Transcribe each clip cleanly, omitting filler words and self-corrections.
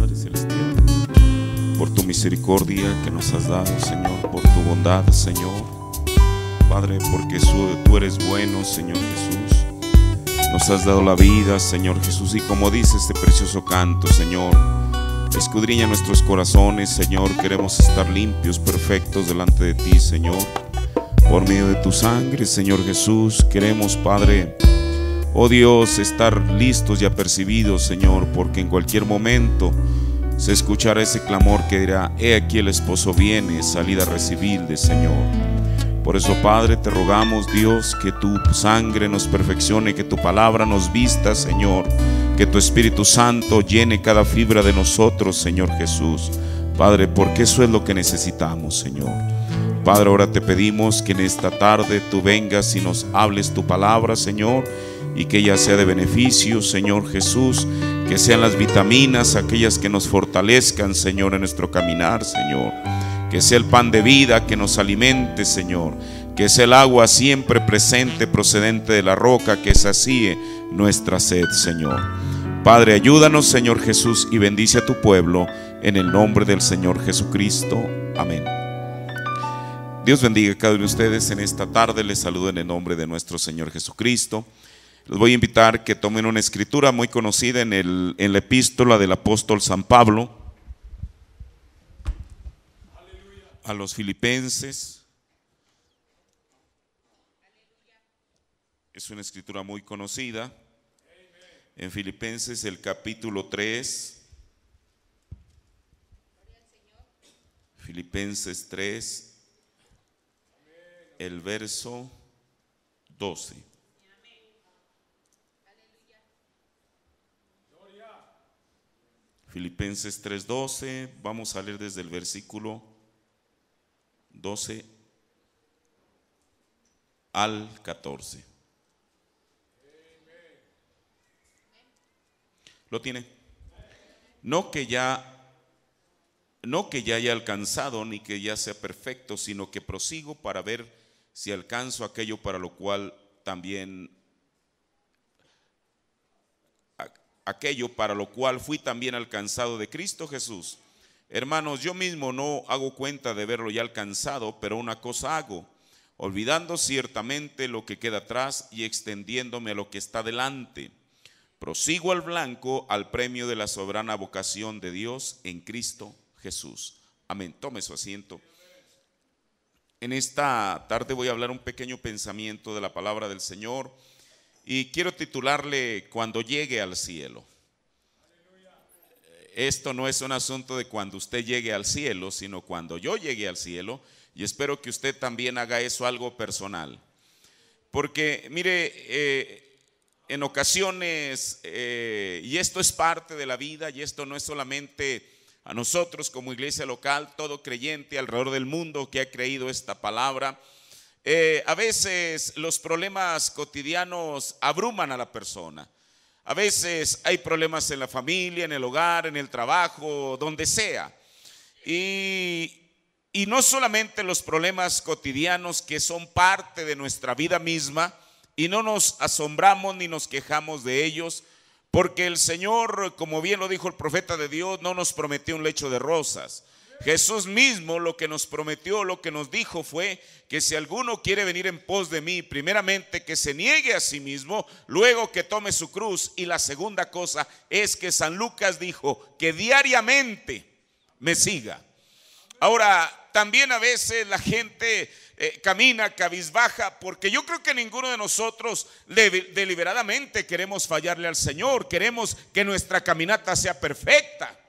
Padre Celestial, por tu misericordia que nos has dado, Señor, por tu bondad, Señor. Padre, porque tú eres bueno, Señor Jesús. Nos has dado la vida, Señor Jesús, y como dice este precioso canto, Señor, escudriña nuestros corazones, Señor. Queremos estar limpios, perfectos delante de ti, Señor. Por medio de tu sangre, Señor Jesús, queremos, Padre, oh Dios, estar listos y apercibidos, Señor, porque en cualquier momento se escuchará ese clamor que dirá: he aquí el esposo viene, salid a recibirle, Señor. Por eso, Padre, te rogamos, Dios, que tu sangre nos perfeccione, que tu palabra nos vista, Señor, que tu Espíritu Santo llene cada fibra de nosotros, Señor Jesús, Padre, porque eso es lo que necesitamos, Señor. Padre, ahora te pedimos que en esta tarde tú vengas y nos hables tu palabra, Señor, y que ella sea de beneficio, Señor Jesús, que sean las vitaminas aquellas que nos fortalezcan, Señor, en nuestro caminar, Señor, que sea el pan de vida que nos alimente, Señor, que sea el agua siempre presente procedente de la roca que sacíe nuestra sed, Señor. Padre, ayúdanos, Señor Jesús, y bendice a tu pueblo en el nombre del Señor Jesucristo. Amén. Dios bendiga a cada uno de ustedes en esta tarde. Les saludo en el nombre de nuestro Señor Jesucristo. Les voy a invitar que tomen una escritura muy conocida en la epístola del apóstol San Pablo a los Filipenses. Es una escritura muy conocida. En Filipenses, el capítulo 3. Filipenses 3. El verso 12. Filipenses 3:12. Vamos a leer desde el versículo 12 al 14. ¿Lo tiene? No que ya haya alcanzado ni que ya sea perfecto, sino que prosigo para ver si alcanzo aquello para lo cual fui también alcanzado de Cristo Jesús. Hermanos, yo mismo no hago cuenta de verlo ya alcanzado, pero una cosa hago, olvidando ciertamente lo que queda atrás y extendiéndome a lo que está delante. Prosigo al blanco, al premio de la soberana vocación de Dios en Cristo Jesús. Amén. Tome su asiento. En esta tarde voy a hablar un pequeño pensamiento de la palabra del Señor y quiero titularle Cuando llegue al cielo. Esto no es un asunto de cuando usted llegue al cielo, sino cuando yo llegue al cielo, y espero que usted también haga eso algo personal. Porque mire, en ocasiones, y esto es parte de la vida, y esto no es solamente a nosotros como iglesia local, todo creyente alrededor del mundo que ha creído esta palabra, a veces los problemas cotidianos abruman a la persona. A veces hay problemas en la familia, en el hogar, en el trabajo, donde sea. Y no solamente los problemas cotidianos que son parte de nuestra vida misma, y no nos asombramos ni nos quejamos de ellos, porque el Señor, como bien lo dijo el profeta de Dios, no nos prometió un lecho de rosas. Jesús mismo lo que nos prometió, lo que nos dijo fue que si alguno quiere venir en pos de mí, primeramente que se niegue a sí mismo, luego que tome su cruz, y la segunda cosa es que San Lucas dijo que diariamente me siga. Ahora, también a veces la gente camina cabizbaja, porque yo creo que ninguno de nosotros deliberadamente queremos fallarle al Señor, queremos que nuestra caminata sea perfecta.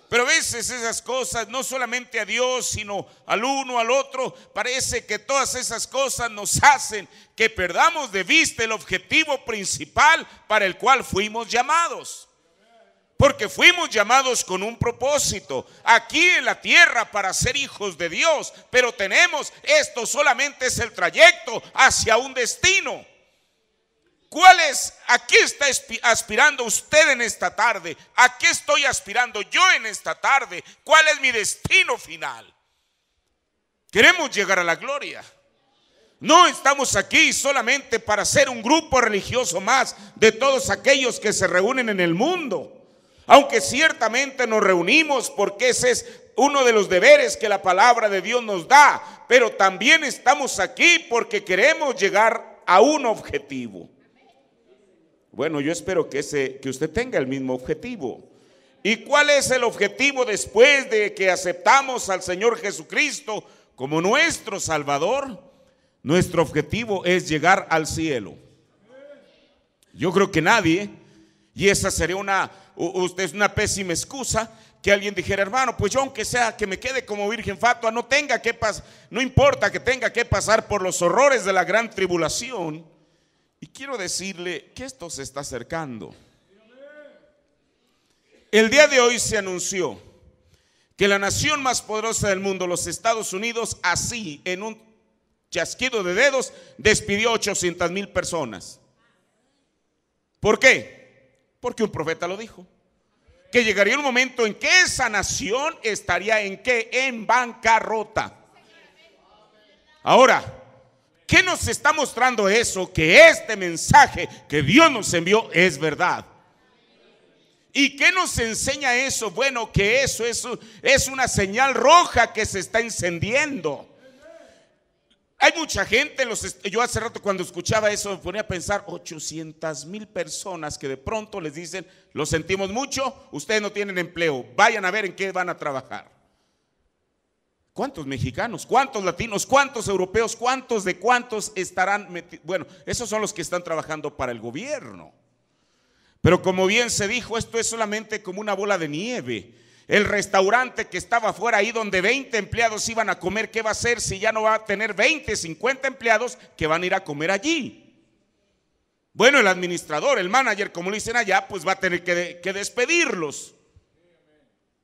Pero a veces esas cosas, no solamente a Dios, sino al uno, al otro, parece que todas esas cosas nos hacen que perdamos de vista el objetivo principal para el cual fuimos llamados. Porque fuimos llamados con un propósito aquí en la tierra para ser hijos de Dios, pero esto solamente es el trayecto hacia un destino. ¿A qué está aspirando usted en esta tarde? ¿A qué estoy aspirando yo en esta tarde? ¿Cuál es mi destino final? Queremos llegar a la gloria. No estamos aquí solamente para ser un grupo religioso más de todos aquellos que se reúnen en el mundo. Aunque ciertamente nos reunimos porque ese es uno de los deberes que la palabra de Dios nos da, pero también estamos aquí porque queremos llegar a un objetivo. Bueno, yo espero que usted tenga el mismo objetivo. ¿Y cuál es el objetivo después de que aceptamos al Señor Jesucristo como nuestro Salvador? Nuestro objetivo es llegar al cielo. Yo creo que nadie, y esa sería una pésima excusa, que alguien dijera, hermano, pues yo aunque sea que me quede como virgen fatua, no importa que tenga que pasar por los horrores de la gran tribulación. Y quiero decirle que esto se está acercando. El día de hoy se anunció que la nación más poderosa del mundo, los Estados Unidos, así en un chasquido de dedos, despidió 800,000 personas. ¿Por qué? Porque un profeta lo dijo, que llegaría un momento en que esa nación estaría ¿en qué? En bancarrota. Ahora, ¿qué nos está mostrando eso? Que este mensaje que Dios nos envió es verdad. ¿Y qué nos enseña eso? Bueno, que eso es una señal roja que se está encendiendo. Hay mucha gente, yo hace rato cuando escuchaba eso me ponía a pensar, 800,000 personas que de pronto les dicen, lo sentimos mucho, ustedes no tienen empleo, vayan a ver en qué van a trabajar. ¿Cuántos mexicanos, cuántos latinos, cuántos europeos, cuántos estarán metidos? Bueno, esos son los que están trabajando para el gobierno. Pero como bien se dijo, esto es solamente como una bola de nieve. El restaurante que estaba afuera ahí donde 20 empleados iban a comer, ¿qué va a hacer si ya no va a tener 20, 50 empleados que van a ir a comer allí? Bueno, el administrador, el manager, como le dicen allá, pues va a tener que despedirlos.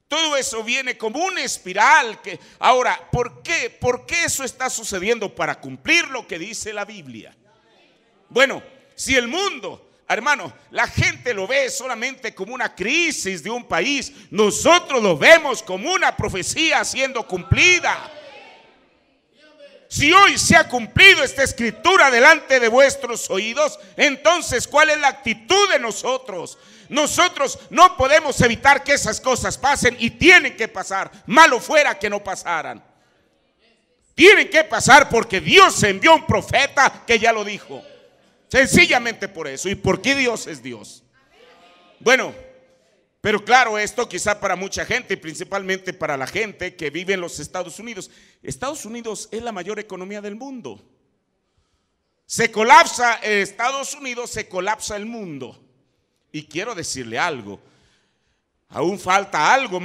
Todo eso viene como una espiral. Ahora, ¿por qué? ¿Por qué eso está sucediendo? Para cumplir lo que dice la Biblia. Bueno, si el mundo, hermano, la gente lo ve solamente como una crisis de un país, nosotros lo vemos como una profecía siendo cumplida. Si hoy se ha cumplido esta escritura delante de vuestros oídos, entonces ¿cuál es la actitud de nosotros? Nosotros no podemos evitar que esas cosas pasen y tienen que pasar. Malo fuera que no pasaran. Tienen que pasar porque Dios envió un profeta que ya lo dijo. Sencillamente por eso. ¿Y por qué Dios es Dios? Bueno, pero claro, esto quizá para mucha gente y principalmente para la gente que vive en los Estados Unidos. Estados Unidos es la mayor economía del mundo. Se colapsa Estados Unidos, se colapsa el mundo. Y quiero decirle algo, aún falta algo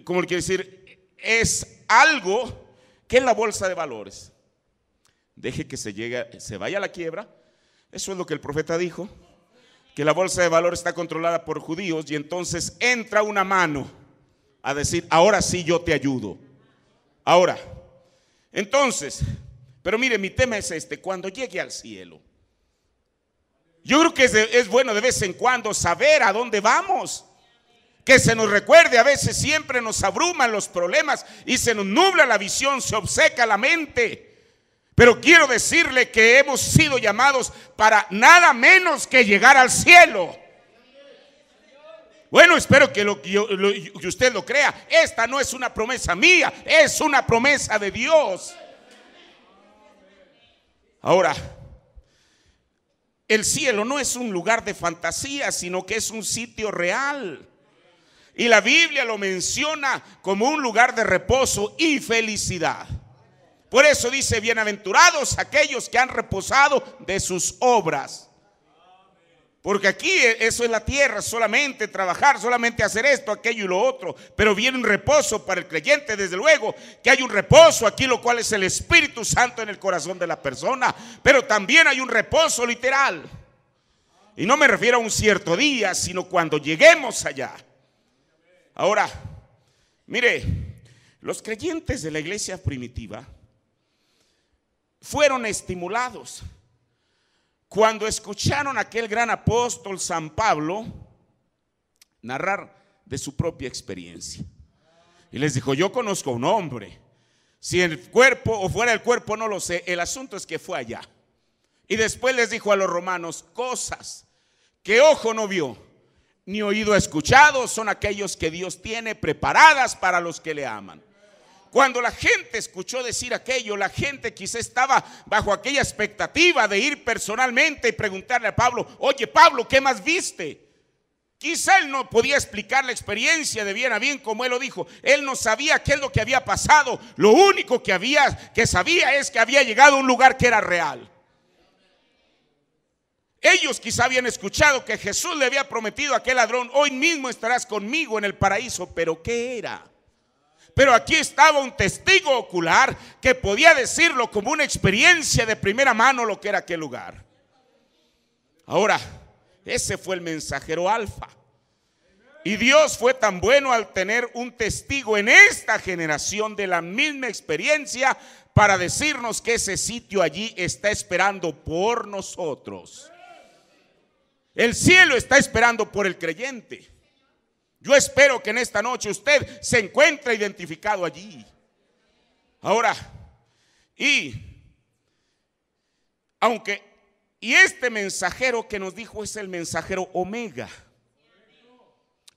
como le quiero decir, es algo que es la bolsa de valores. Deje que se vaya a la quiebra. Eso es lo que el profeta dijo, que la bolsa de valores está controlada por judíos y entonces entra una mano a decir, ahora sí yo te ayudo. Ahora, entonces, pero mire, mi tema es cuando llegue al cielo. Yo creo que es bueno de vez en cuando saber a dónde vamos. Que se nos recuerde, a veces siempre nos abruman los problemas y se nos nubla la visión, se obceca la mente. Pero quiero decirle que hemos sido llamados para nada menos que llegar al cielo. Bueno, espero que usted lo crea. Esta no es una promesa mía, es una promesa de Dios. Ahora, el cielo no es un lugar de fantasía, sino que es un sitio real. Y la Biblia lo menciona como un lugar de reposo y felicidad. Por eso dice, bienaventurados aquellos que han reposado de sus obras. Porque aquí eso es la tierra, solamente trabajar, solamente hacer esto, aquello y lo otro. Pero viene un reposo para el creyente, desde luego que hay un reposo aquí, lo cual es el Espíritu Santo en el corazón de la persona. Pero también hay un reposo literal. Y no me refiero a un cierto día, sino cuando lleguemos allá. Ahora, mire, los creyentes de la iglesia primitiva fueron estimulados cuando escucharon a aquel gran apóstol San Pablo narrar de su propia experiencia. Y les dijo, yo conozco a un hombre, si en el cuerpo o fuera del cuerpo no lo sé, el asunto es que fue allá. Y después les dijo a los romanos cosas que ojo no vio, ni oído ha escuchado, son aquellos que Dios tiene preparadas para los que le aman. Cuando la gente escuchó decir aquello, la gente quizá estaba bajo aquella expectativa de ir personalmente y preguntarle a Pablo: oye Pablo, ¿qué más viste? Quizá él no podía explicar la experiencia de bien a bien como él lo dijo. Él no sabía qué es lo que había pasado. Lo único que sabía es que había llegado a un lugar que era real. Ellos quizá habían escuchado que Jesús le había prometido a aquel ladrón: hoy mismo estarás conmigo en el paraíso. Pero ¿qué era? Pero aquí estaba un testigo ocular que podía decirlo como una experiencia de primera mano lo que era aquel lugar. Ahora, ese fue el mensajero Alfa. Y Dios fue tan bueno al tener un testigo en esta generación de la misma experiencia para decirnos que ese sitio allí está esperando por nosotros. El cielo está esperando por el creyente. Yo espero que en esta noche usted se encuentre identificado allí. Ahora, este mensajero que nos dijo es el mensajero Omega.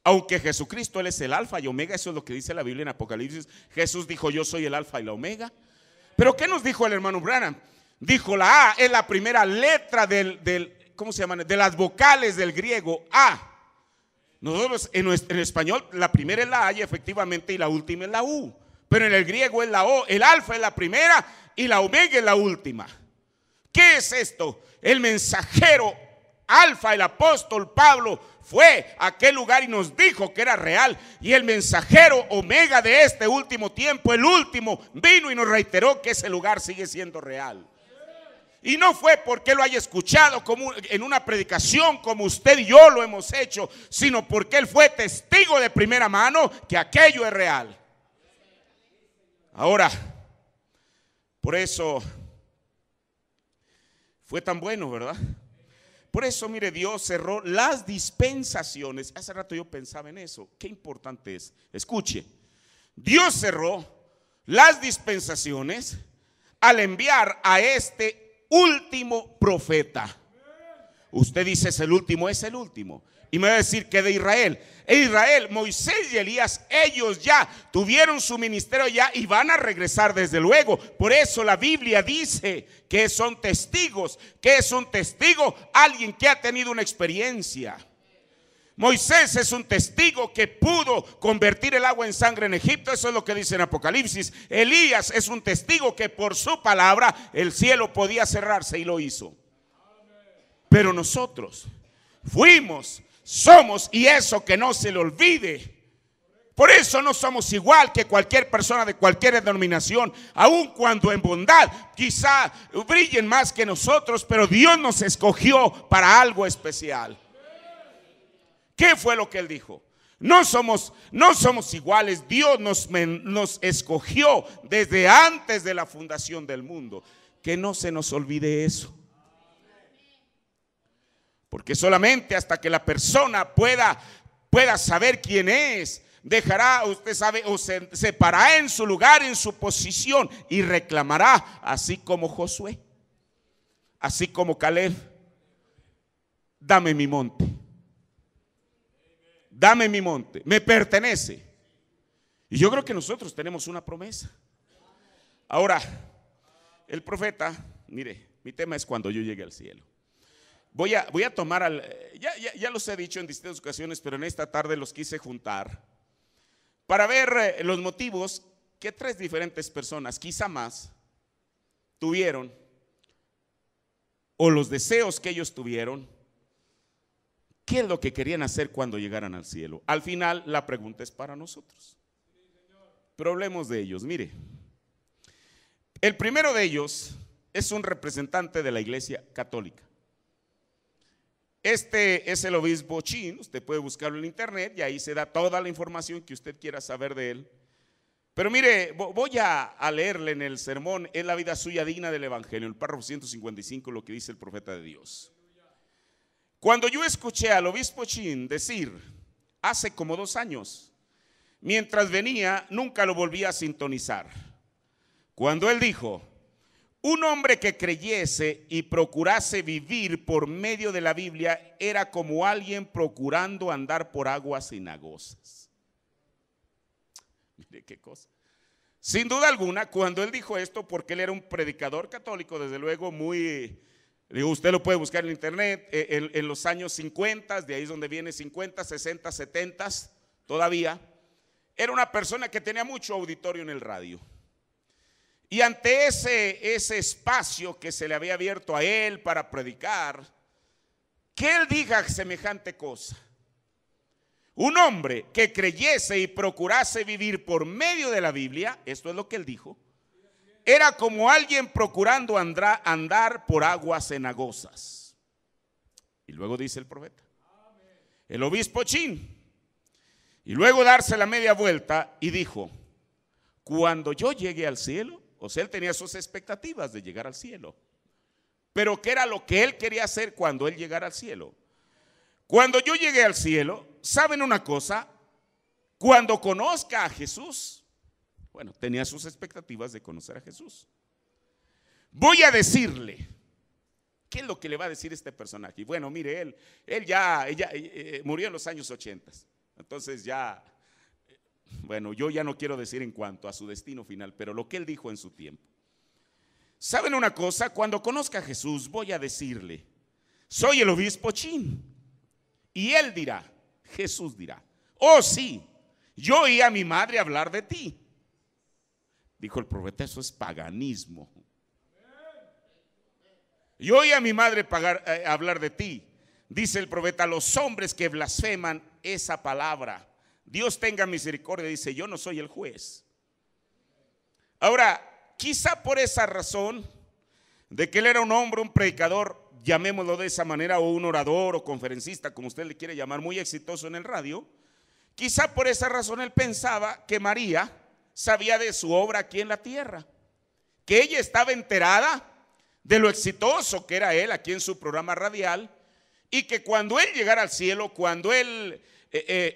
Aunque Jesucristo, Él es el alfa y omega, eso es lo que dice la Biblia en Apocalipsis. Jesús dijo: yo soy el alfa y la omega. Pero ¿qué nos dijo el hermano Branham? Dijo: la A es la primera letra ¿cómo se llama? De las vocales del griego A. Nosotros en español la primera es la A y efectivamente y la última es la U. Pero en el griego es la O. El alfa es la primera y la omega es la última. ¿Qué es esto? El mensajero Alfa, el apóstol Pablo, fue a aquel lugar y nos dijo que era real. Y el mensajero Omega de este último tiempo, el último, vino y nos reiteró que ese lugar sigue siendo real. Y no fue porque lo haya escuchado como en una predicación como usted y yo lo hemos hecho, sino porque él fue testigo de primera mano que aquello es real. Ahora, por eso fue tan bueno, ¿verdad? Por eso, mire, Dios cerró las dispensaciones. Hace rato yo pensaba en eso. Qué importante es. Escuche, Dios cerró las dispensaciones al enviar a este último profeta. Usted dice: es el último, es el último. Y me va a decir que de Israel. Israel, Moisés y Elías, ellos ya tuvieron su ministerio ya y van a regresar desde luego. Por eso la Biblia dice que son testigos. ¿Qué es un testigo? Alguien que ha tenido una experiencia. Moisés es un testigo que pudo convertir el agua en sangre en Egipto. Eso es lo que dice en Apocalipsis. Elías es un testigo que por su palabra el cielo podía cerrarse y lo hizo. Pero nosotros fuimos, somos, y eso que no se le olvide. Por eso no somos igual que cualquier persona de cualquier denominación, aun cuando en bondad quizá brillen más que nosotros, pero Dios nos escogió para algo especial. ¿Qué fue lo que él dijo? No somos iguales. Dios nos escogió desde antes de la fundación del mundo. Que no se nos olvide eso. Porque solamente hasta que la persona pueda saber quién es, dejará, usted sabe, o se parará en su lugar, en su posición y reclamará, así como Josué, así como Caleb: dame mi monte. Dame mi monte, me pertenece. Y yo creo que nosotros tenemos una promesa. Ahora, el profeta, mire, mi tema es cuando yo llegue al cielo. Voy a tomar, ya los he dicho en distintas ocasiones, pero en esta tarde los quise juntar para ver los motivos que 3 diferentes personas, quizá más, tuvieron, o los deseos que ellos tuvieron. ¿Qué es lo que querían hacer cuando llegaran al cielo? Al final la pregunta es para nosotros. Pero hablemos de ellos. Mire, el primero de ellos es un representante de la Iglesia Católica. Este es el obispo Chin. Usted puede buscarlo en internet y ahí se da toda la información que usted quiera saber de él. Pero mire, voy a leerle en el sermón: es la vida suya digna del evangelio, el párrafo 155, lo que dice el profeta de Dios. Cuando yo escuché al obispo Chin decir hace como 2 años, mientras venía, nunca lo volví a sintonizar. Cuando él dijo: Un hombre que creyese y procurase vivir por medio de la Biblia era como alguien procurando andar por aguas cenagosas. Mire qué cosa. Sin duda alguna, cuando él dijo esto, porque él era un predicador católico, desde luego muy, digo, usted lo puede buscar en internet, en los años 50, de ahí es donde viene 50, 60, 70, todavía, era una persona que tenía mucho auditorio en el radio. Y ante ese espacio que se le había abierto a él para predicar, que él diga semejante cosa. Un hombre que creyese y procurase vivir por medio de la Biblia, esto es lo que él dijo, era como alguien procurando andar por aguas cenagosas. Y luego dice el profeta, el obispo Chin, y luego darse la media vuelta y dijo, cuando yo llegue al cielo, o sea, él tenía sus expectativas de llegar al cielo, pero ¿qué era lo que él quería hacer cuando él llegara al cielo? Cuando yo llegue al cielo, ¿saben una cosa? Cuando conozca a Jesús, bueno, tenía sus expectativas de conocer a Jesús. Voy a decirle, ¿qué es lo que le va a decir este personaje? Bueno, mire, él ya murió en los años 80, entonces ya, bueno, yo ya no quiero decir en cuanto a su destino final, pero lo que él dijo en su tiempo. ¿Saben una cosa? Cuando conozca a Jesús, voy a decirle, soy el obispo Chin. Y él dirá, Jesús dirá, oh sí, yo oí a mi madre hablar de ti. Dijo el profeta, eso es paganismo. Yo oí a mi madre hablar de ti. Dice el profeta, los hombres que blasfeman esa palabra, Dios tenga misericordia, dice, yo no soy el juez. Ahora, quizá por esa razón de que él era un hombre, un predicador, llamémoslo de esa manera, o un orador o conferencista, como usted le quiere llamar, muy exitoso en el radio, quizá por esa razón él pensaba que María sabía de su obra aquí en la tierra, que ella estaba enterada de lo exitoso que era él aquí en su programa radial, y que cuando él llegara al cielo, cuando él,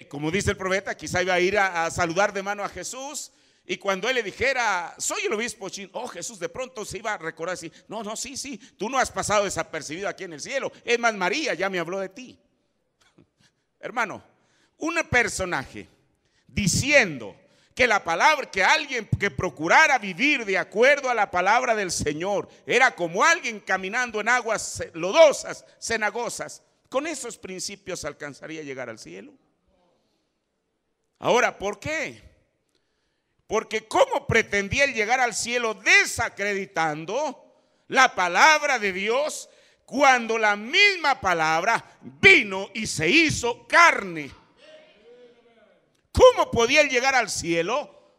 como dice el profeta, quizá iba a ir a saludar de mano a Jesús, y cuando él le dijera, soy el obispo Chin, oh, Jesús de pronto se iba a recordar así, no, sí, tú no has pasado desapercibido aquí en el cielo, es más, María ya me habló de ti. Hermano, un personaje diciendo que la palabra, que alguien que procurara vivir de acuerdo a la palabra del Señor era como alguien caminando en aguas lodosas, cenagosas, con esos principios alcanzaría a llegar al cielo. Ahora, ¿por qué? Porque ¿cómo pretendía él llegar al cielo desacreditando la palabra de Dios cuando la misma palabra vino y se hizo carne? ¿Cómo podía él llegar al cielo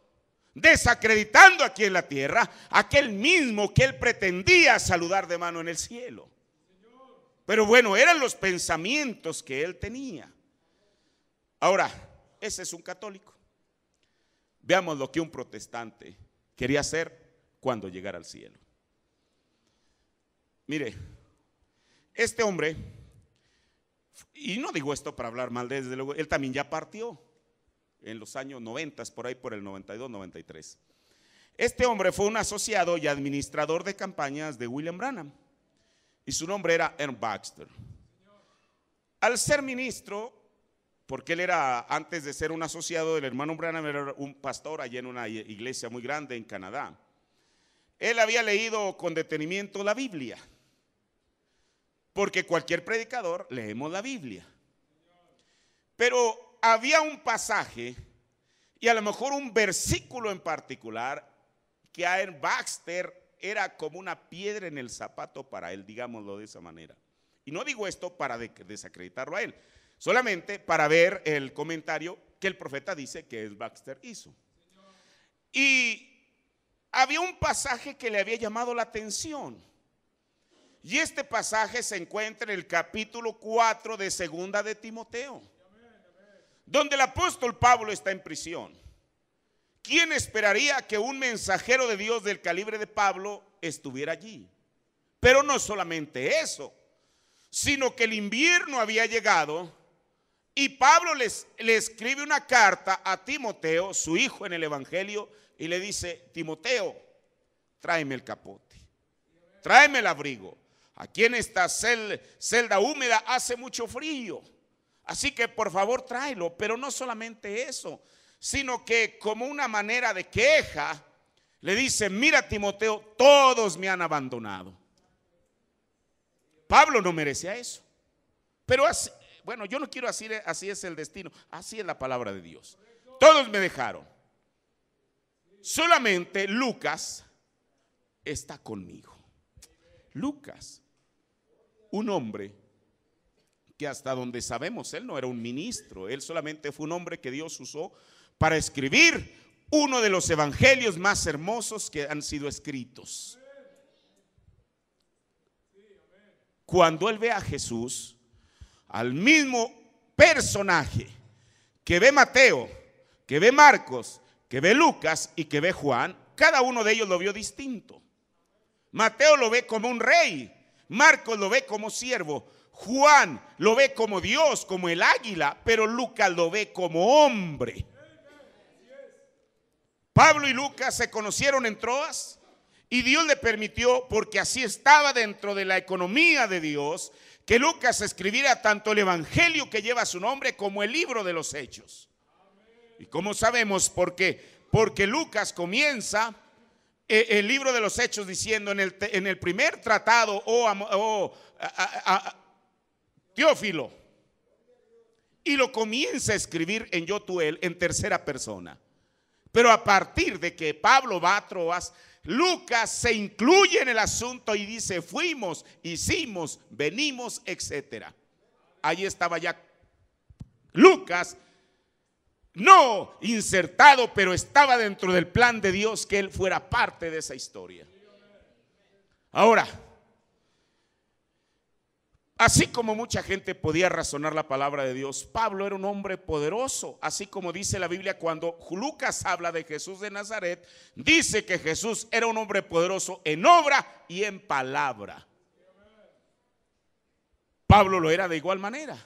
desacreditando aquí en la tierra aquel mismo que él pretendía saludar de mano en el cielo? Pero bueno, eran los pensamientos que él tenía. Ahora, ese es un católico. Veamos lo que un protestante quería hacer cuando llegara al cielo. Mire, este hombre, y no digo esto para hablar mal, desde luego, él también ya partió en los años 90, por ahí por el 92, 93. Este hombre fue un asociado y administrador de campañas de William Branham, y su nombre era Ern Baxter. Al ser ministro, porque él era, antes de ser un asociado del hermano Branham, era un pastor allá en una iglesia muy grande en Canadá. Él había leído con detenimiento la Biblia, porque cualquier predicador leemos la Biblia. Pero había un pasaje y a lo mejor un versículo en particular que a Ern Baxter era como una piedra en el zapato para él, digámoslo de esa manera. Y no digo esto para desacreditarlo a él, solamente para ver el comentario que el profeta dice que Baxter hizo. Y había un pasaje que le había llamado la atención. Y este pasaje se encuentra en el capítulo 4 de Segunda de Timoteo, donde el apóstol Pablo está en prisión. ¿Quién esperaría que un mensajero de Dios del calibre de Pablo estuviera allí? Pero no solamente eso, sino que el invierno había llegado y Pablo le escribe una carta a Timoteo, su hijo en el evangelio, y le dice: Timoteo, tráeme el capote. tráeme el abrigo. Aquí en esta celda húmeda hace mucho frío. Así que por favor tráelo. Pero no solamente eso, sino que como una manera de queja, le dice, mira Timoteo, todos me han abandonado. Pablo no merecía eso. Pero así, bueno, yo no quiero decir así es el destino, así es la palabra de Dios. Todos me dejaron. Solamente Lucas está conmigo. Lucas, un hombre que hasta donde sabemos, él no era un ministro, él solamente fue un hombre que Dios usó para escribir uno de los evangelios más hermosos que han sido escritos. Cuando él ve a Jesús, al mismo personaje que ve Mateo, que ve Marcos, que ve Lucas y que ve Juan, cada uno de ellos lo vio distinto. Mateo lo ve como un rey, Marcos lo ve como siervo, Juan lo ve como Dios, como el águila, pero Lucas lo ve como hombre. Pablo y Lucas se conocieron en Troas y Dios le permitió, porque así estaba dentro de la economía de Dios, que Lucas escribiera tanto el evangelio que lleva su nombre como el libro de los Hechos. ¿Y cómo sabemos? Porque Lucas comienza el libro de los Hechos diciendo en el primer tratado, Teófilo, y lo comienza a escribir en Yotuel en tercera persona. Pero a partir de que Pablo va a Troas, Lucas se incluye en el asunto y dice, fuimos, hicimos, venimos, etcétera. Ahí estaba ya Lucas, no insertado, pero estaba dentro del plan de Dios que él fuera parte de esa historia. Ahora, así como mucha gente podía razonar la palabra de Dios, Pablo era un hombre poderoso. Así como dice la Biblia, cuando Lucas habla de Jesús de Nazaret, dice que Jesús era un hombre poderoso en obra y en palabra. Pablo lo era de igual manera.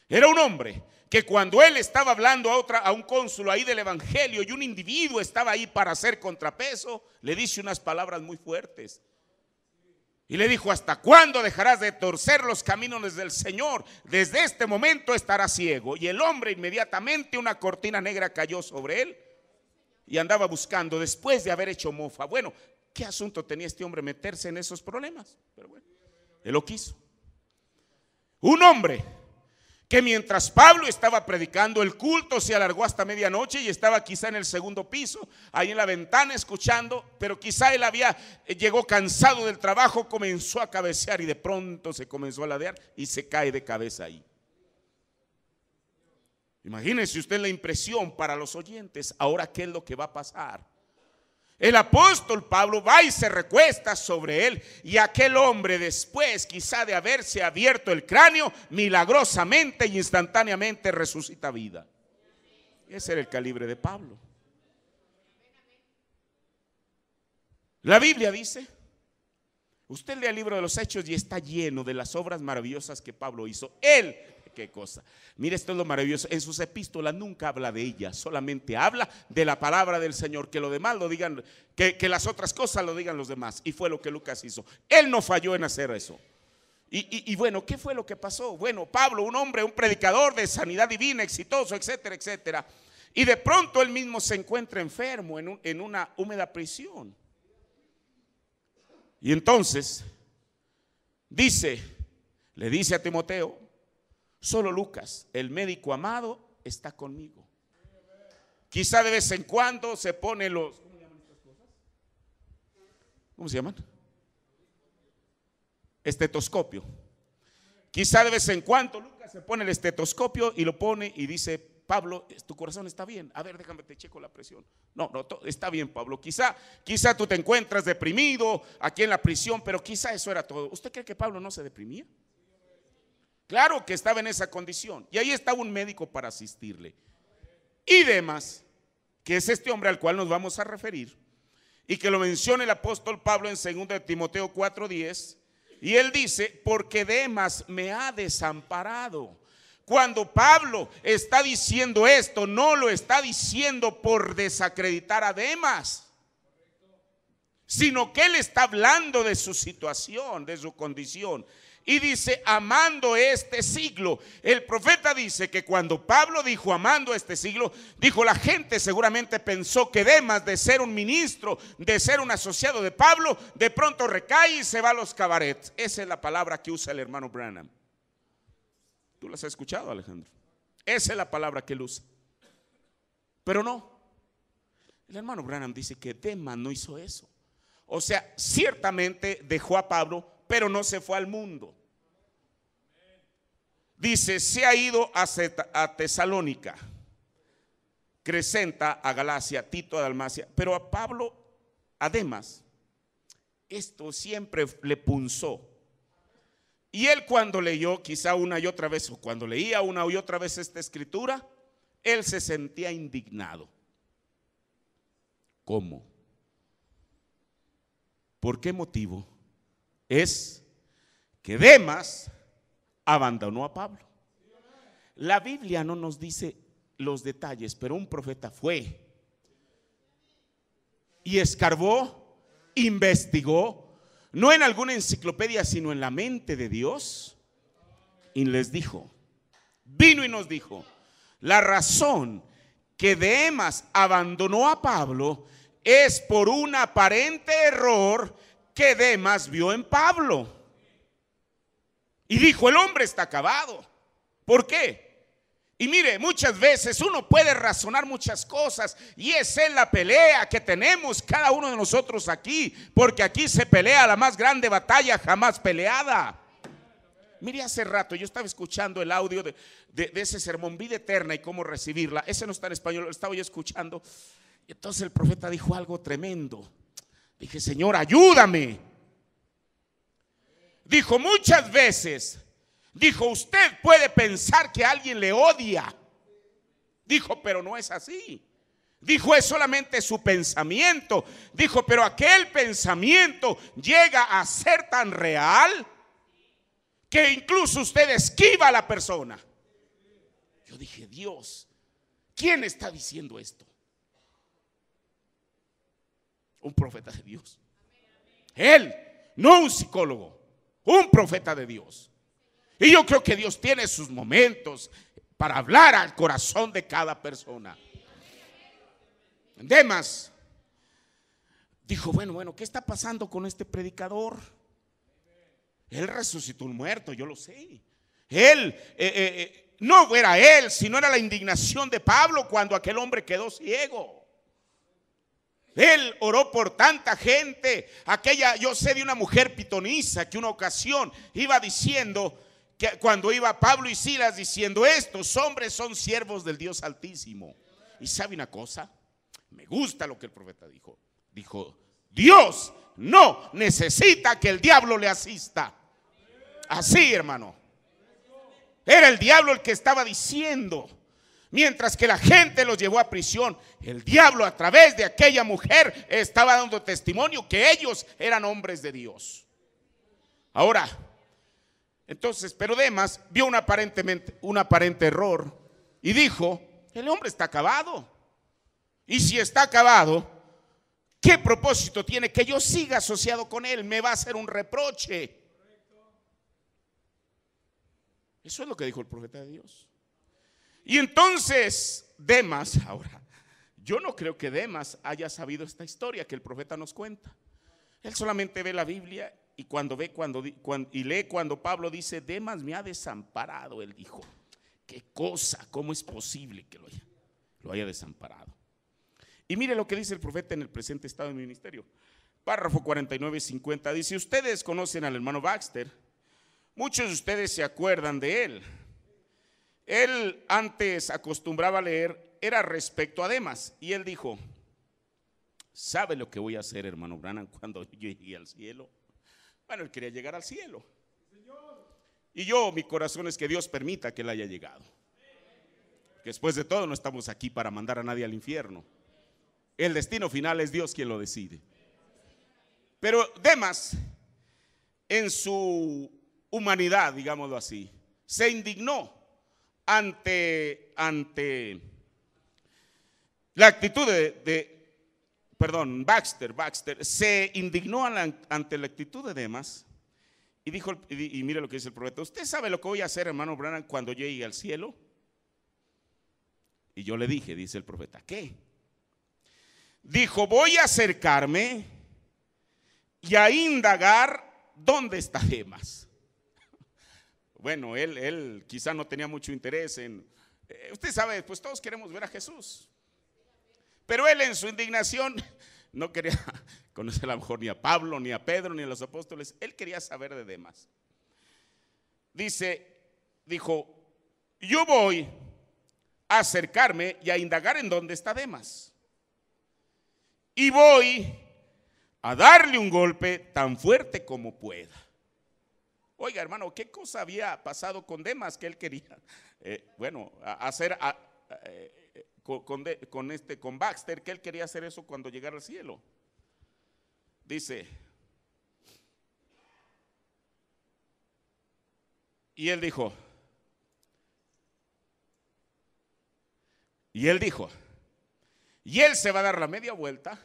Era un hombre que cuando él estaba hablando a un cónsul ahí del evangelio y un individuo estaba ahí para hacer contrapeso, le dice unas palabras muy fuertes. Y le dijo, ¿hasta cuándo dejarás de torcer los caminos del Señor? Desde este momento estarás ciego. Y el hombre inmediatamente una cortina negra cayó sobre él y andaba buscando después de haber hecho mofa. Bueno, ¿qué asunto tenía este hombre meterse en esos problemas? Pero bueno, él lo quiso. Un hombre que mientras Pablo estaba predicando, el culto se alargó hasta medianoche y estaba quizá en el segundo piso, ahí en la ventana escuchando, pero quizá él llegó cansado del trabajo, comenzó a cabecear y de pronto se comenzó a ladear y se cae de cabeza ahí. Imagínense usted la impresión para los oyentes. Ahora, ¿qué es lo que va a pasar? El apóstol Pablo va y se recuesta sobre él, y aquel hombre, después quizá de haberse abierto el cráneo, milagrosamente y instantáneamente resucita vida. Ese era el calibre de Pablo. La Biblia dice, usted lee el libro de los Hechos y está lleno de las obras maravillosas que Pablo hizo. Él, qué cosa. Mire, esto es lo maravilloso. En sus epístolas nunca habla de ella, solamente habla de la palabra del Señor. Que lo demás lo digan, que las otras cosas lo digan los demás. Y fue lo que Lucas hizo. Él no falló en hacer eso. Y bueno, ¿qué fue lo que pasó? Bueno, Pablo, un hombre, un predicador de sanidad divina, exitoso, etcétera, etcétera. Y de pronto él mismo se encuentra enfermo en una húmeda prisión. Y entonces le dice a Timoteo, solo Lucas, el médico amado, está conmigo. Quizá de vez en cuando se pone los, ¿cómo se llaman? Estetoscopio. Quizá de vez en cuando Lucas se pone el estetoscopio y lo pone y dice, Pablo, tu corazón está bien. A ver, déjame, te checo la presión. No, está bien, Pablo. Quizá tú te encuentras deprimido aquí en la prisión, pero quizá eso era todo. ¿Usted cree que Pablo no se deprimía? Claro que estaba en esa condición. Y ahí estaba un médico para asistirle. Y Demas, que es este hombre al cual nos vamos a referir, y que lo menciona el apóstol Pablo en 2 de Timoteo 4:10. Y él dice, porque Demas me ha desamparado. Cuando Pablo está diciendo esto, no lo está diciendo por desacreditar a Demas. sino que él está hablando de su situación, de su condición. Y dice, amando este siglo. El profeta dice que cuando Pablo dijo amando este siglo, dijo, la gente seguramente pensó que Demas, de ser un ministro, de ser un asociado de Pablo, de pronto recae y se va a los cabarets. Esa es la palabra que usa el hermano Branham. ¿Tú las has escuchado, Alejandro? Esa es la palabra que él usa. Pero no. El hermano Branham dice que Demas no hizo eso. O sea, ciertamente dejó a Pablo, pero no se fue al mundo. Dice, se ha ido a Tesalónica, Crescenta a Galacia, Tito a Dalmacia, pero a Pablo, además, esto siempre le punzó. Y él cuando leyó quizá una y otra vez, o cuando leía una y otra vez esta escritura, él se sentía indignado. ¿Cómo? ¿Por qué motivo? Es que Demas abandonó a Pablo. La Biblia no nos dice los detalles, pero un profeta fue y escarbó, investigó, no en alguna enciclopedia, sino en la mente de Dios, y les dijo, vino y nos dijo, la razón que Demas abandonó a Pablo es por un aparente error que Demas vio en Pablo. Y dijo, el hombre está acabado. ¿Por qué? Y mire, muchas veces uno puede razonar muchas cosas, y esa es la pelea que tenemos cada uno de nosotros aquí, porque aquí se pelea la más grande batalla jamás peleada. Mire, hace rato yo estaba escuchando el audio de ese sermón, Vida Eterna y cómo recibirla. Ese no está en español, lo estaba yo escuchando. Y entonces el profeta dijo algo tremendo. Dije, Señor, ayúdame. Dijo, muchas veces, dijo, usted puede pensar que alguien le odia. Dijo, pero no es así. Dijo, es solamente su pensamiento. Dijo, pero aquel pensamiento llega a ser tan real que incluso usted esquiva a la persona. Yo dije, Dios, ¿quién está diciendo esto? Un profeta de Dios. Él, no un psicólogo, un profeta de Dios. Y yo creo que Dios tiene sus momentos para hablar al corazón de cada persona. Demas dijo, bueno, ¿qué está pasando con este predicador? Él resucitó un muerto, yo lo sé. Él, no era él, sino era la indignación de Pablo cuando aquel hombre quedó ciego. Él oró por tanta gente. Yo sé de una mujer pitonisa que una ocasión iba diciendo, que cuando iba Pablo y Silas diciendo, estos hombres son siervos del Dios Altísimo. Y sabe una cosa, me gusta lo que el profeta dijo. Dijo, Dios no necesita que el diablo le asista. Así, hermano. Era el diablo el que estaba diciendo. Mientras que la gente los llevó a prisión, el diablo a través de aquella mujer estaba dando testimonio que ellos eran hombres de Dios. Ahora, entonces, pero Demas vio un aparente error y dijo, el hombre está acabado. Y si está acabado, ¿qué propósito tiene que yo siga asociado con él? Me va a hacer un reproche. Eso es lo que dijo el profeta de Dios. Y entonces Demas, ahora, yo no creo que Demas haya sabido esta historia que el profeta nos cuenta. Él solamente ve la Biblia y lee cuando Pablo dice, Demas me ha desamparado. Él dijo, qué cosa, cómo es posible que lo haya desamparado. Y mire lo que dice el profeta en el presente estado de mi ministerio. Párrafo 49 y 50 dice, ustedes conocen al hermano Baxter. Muchos de ustedes se acuerdan de él. Él antes acostumbraba a leer, era respecto a Demas. Y él dijo, ¿sabe lo que voy a hacer, hermano Branham, cuando yo llegue al cielo? Bueno, él quería llegar al cielo. Y mi corazón es que Dios permita que él haya llegado. Que después de todo no estamos aquí para mandar a nadie al infierno. El destino final es Dios quien lo decide. Pero Demas, en su humanidad, digámoslo así, se indignó ante la actitud Baxter se indignó ante la actitud de Demas y dijo, y mire lo que dice el profeta: ¿usted sabe lo que voy a hacer, hermano Branham, cuando llegue al cielo? Y yo le dije, dice el profeta, ¿qué? Dijo: voy a acercarme y a indagar dónde está Demas. Bueno, él quizá no tenía mucho interés en, usted sabe, pues todos queremos ver a Jesús. Pero él en su indignación no quería conocer a lo mejor ni a Pablo, ni a Pedro, ni a los apóstoles. Él quería saber de Demas. Dijo, yo voy a acercarme y a indagar en dónde está Demas. Y voy a darle un golpe tan fuerte como pueda. Oiga, hermano, ¿qué cosa había pasado con Demas que él quería? Hacer con Baxter, que él quería hacer eso cuando llegara al cielo. Dice, y él dijo, y él se va a dar la media vuelta.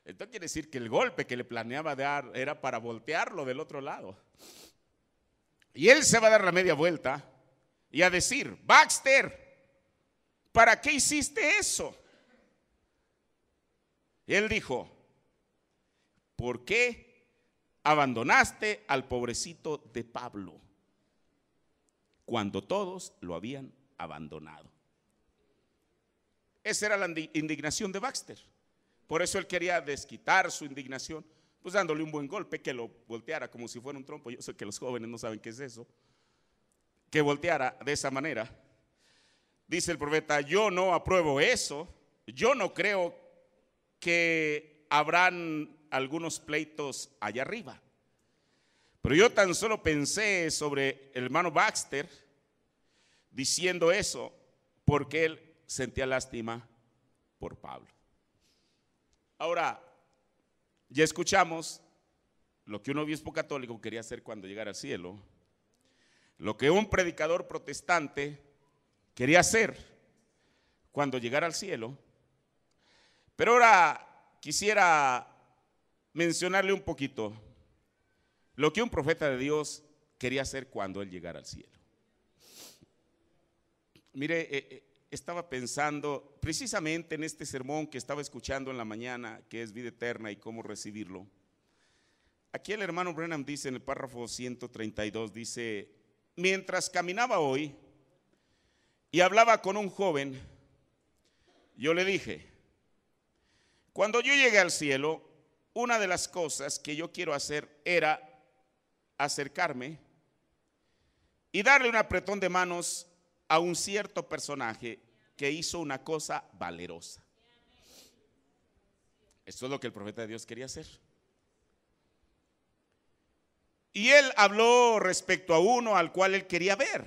Esto quiere decir que el golpe que le planeaba dar era para voltearlo del otro lado. Y él se va a dar la media vuelta y a decir, Baxter, ¿para qué hiciste eso? Y él dijo, ¿por qué abandonaste al pobrecito de Pablo cuando todos lo habían abandonado? Esa era la indignación de Baxter. Por eso él quería desquitar su indignación, pues dándole un buen golpe, que lo volteara como si fuera un trompo. Yo sé que los jóvenes no saben qué es eso, que volteara de esa manera. Dice el profeta, yo no apruebo eso. Yo no creo que habrán algunos pleitos allá arriba, pero yo tan solo pensé sobre el hermano Baxter diciendo eso porque él sentía lástima por Pablo. Ahora, ya escuchamos lo que un obispo católico quería hacer cuando llegara al cielo, lo que un predicador protestante quería hacer cuando llegara al cielo. Pero ahora quisiera mencionarle un poquito lo que un profeta de Dios quería hacer cuando él llegara al cielo. Mire, estaba pensando precisamente en este sermón que estaba escuchando en la mañana, que es vida eterna y cómo recibirlo. Aquí el hermano Branham dice en el párrafo 132, dice, mientras caminaba hoy y hablaba con un joven, yo le dije, cuando yo llegue al cielo, una de las cosas que yo quiero hacer era acercarme y darle un apretón de manos a un cierto personaje que hizo una cosa valerosa. Esto es lo que el profeta de Dios quería hacer. Y él habló respecto a uno al cual él quería ver.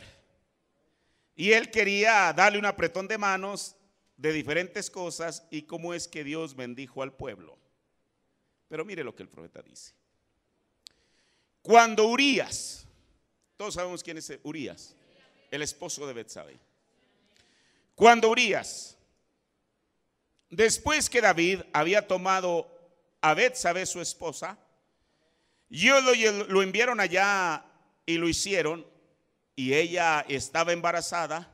Y él quería darle un apretón de manos de diferentes cosas y cómo es que Dios bendijo al pueblo. Pero mire lo que el profeta dice. Cuando Urías, todos sabemos quién es Urías, el esposo de Betsabé. Cuando Urías, después que David había tomado a Betsabé su esposa, lo enviaron allá y lo hicieron, y ella estaba embarazada,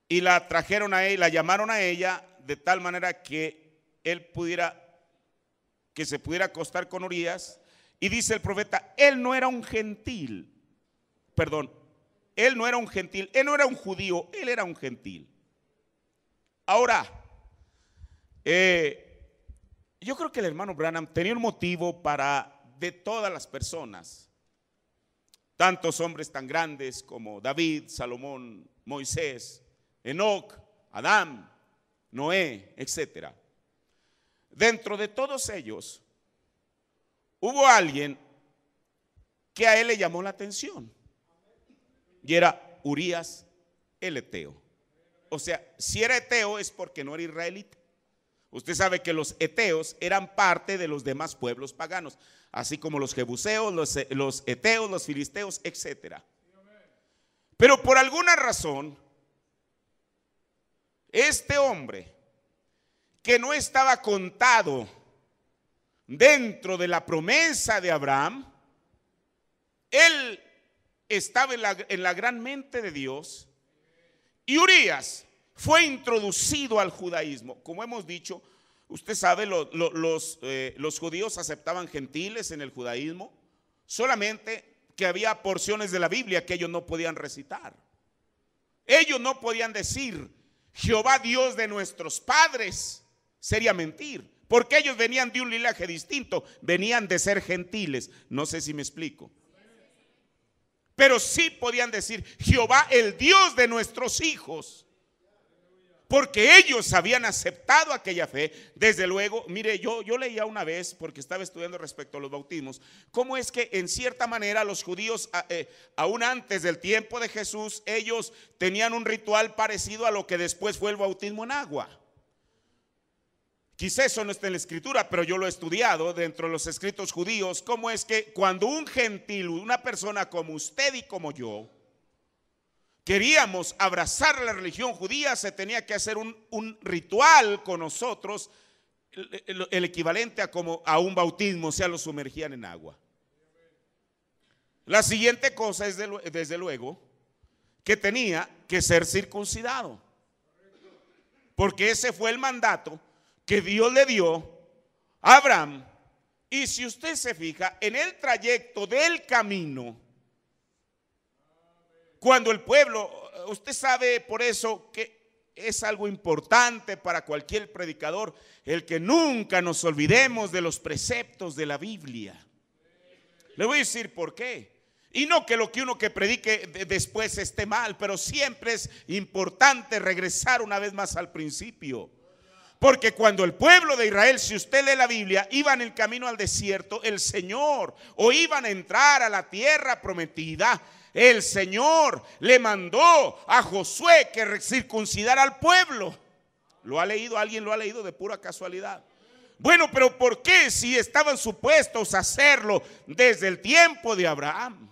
y la trajeron a él, la llamaron a ella de tal manera que se pudiera acostar con Urías. Y dice el profeta, él no era un gentil, él no era un judío, él era un gentil. Ahora, yo creo que el hermano Branham tenía un motivo para, de todas las personas, tantos hombres tan grandes como David, Salomón, Moisés, Enoc, Adán, Noé, etc. Dentro de todos ellos, hubo alguien que a él le llamó la atención. Y era Urías el eteo. O sea, si era eteo es porque no era israelita. Usted sabe que los eteos eran parte de los demás pueblos paganos, así como los jebuseos, los eteos, los filisteos, etc. Pero por alguna razón, este hombre que no estaba contado dentro de la promesa de Abraham, él estaba en la gran mente de Dios, y Urías fue introducido al judaísmo. Como hemos dicho, usted sabe, los judíos aceptaban gentiles en el judaísmo, solamente que había porciones de la Biblia que ellos no podían recitar. Ellos no podían decir Jehová Dios de nuestros padres, sería mentir, porque ellos venían de un linaje distinto, venían de ser gentiles. No sé si me explico. Pero sí podían decir Jehová el Dios de nuestros hijos, porque ellos habían aceptado aquella fe. Desde luego, mire, yo leía una vez, porque estaba estudiando respecto a los bautismos, cómo es que en cierta manera los judíos, aún antes del tiempo de Jesús, ellos tenían un ritual parecido a lo que después fue el bautismo en agua. Quizá eso no está en la escritura, pero yo lo he estudiado dentro de los escritos judíos. Cómo es que cuando un gentil, una persona como usted y como yo, queríamos abrazar la religión judía, se tenía que hacer un ritual con nosotros, el equivalente a un bautismo, o sea, lo sumergían en agua. La siguiente cosa es, desde luego, que tenía que ser circuncidado, porque ese fue el mandato que Dios le dio a Abraham. Y si usted se fija en el trayecto del camino, cuando el pueblo, usted sabe, por eso que es algo importante para cualquier predicador, el que nunca nos olvidemos de los preceptos de la Biblia. Le voy a decir por qué. Y no que lo que uno que predique después esté mal, pero siempre es importante regresar una vez más al principio. Porque cuando el pueblo de Israel, si usted lee la Biblia, iban en camino al desierto, el Señor, o iban a entrar a la tierra prometida, el Señor le mandó a Josué que circuncidara al pueblo. ¿Lo ha leído? ¿Alguien lo ha leído de pura casualidad? Bueno, pero ¿por qué si estaban supuestos a hacerlo desde el tiempo de Abraham?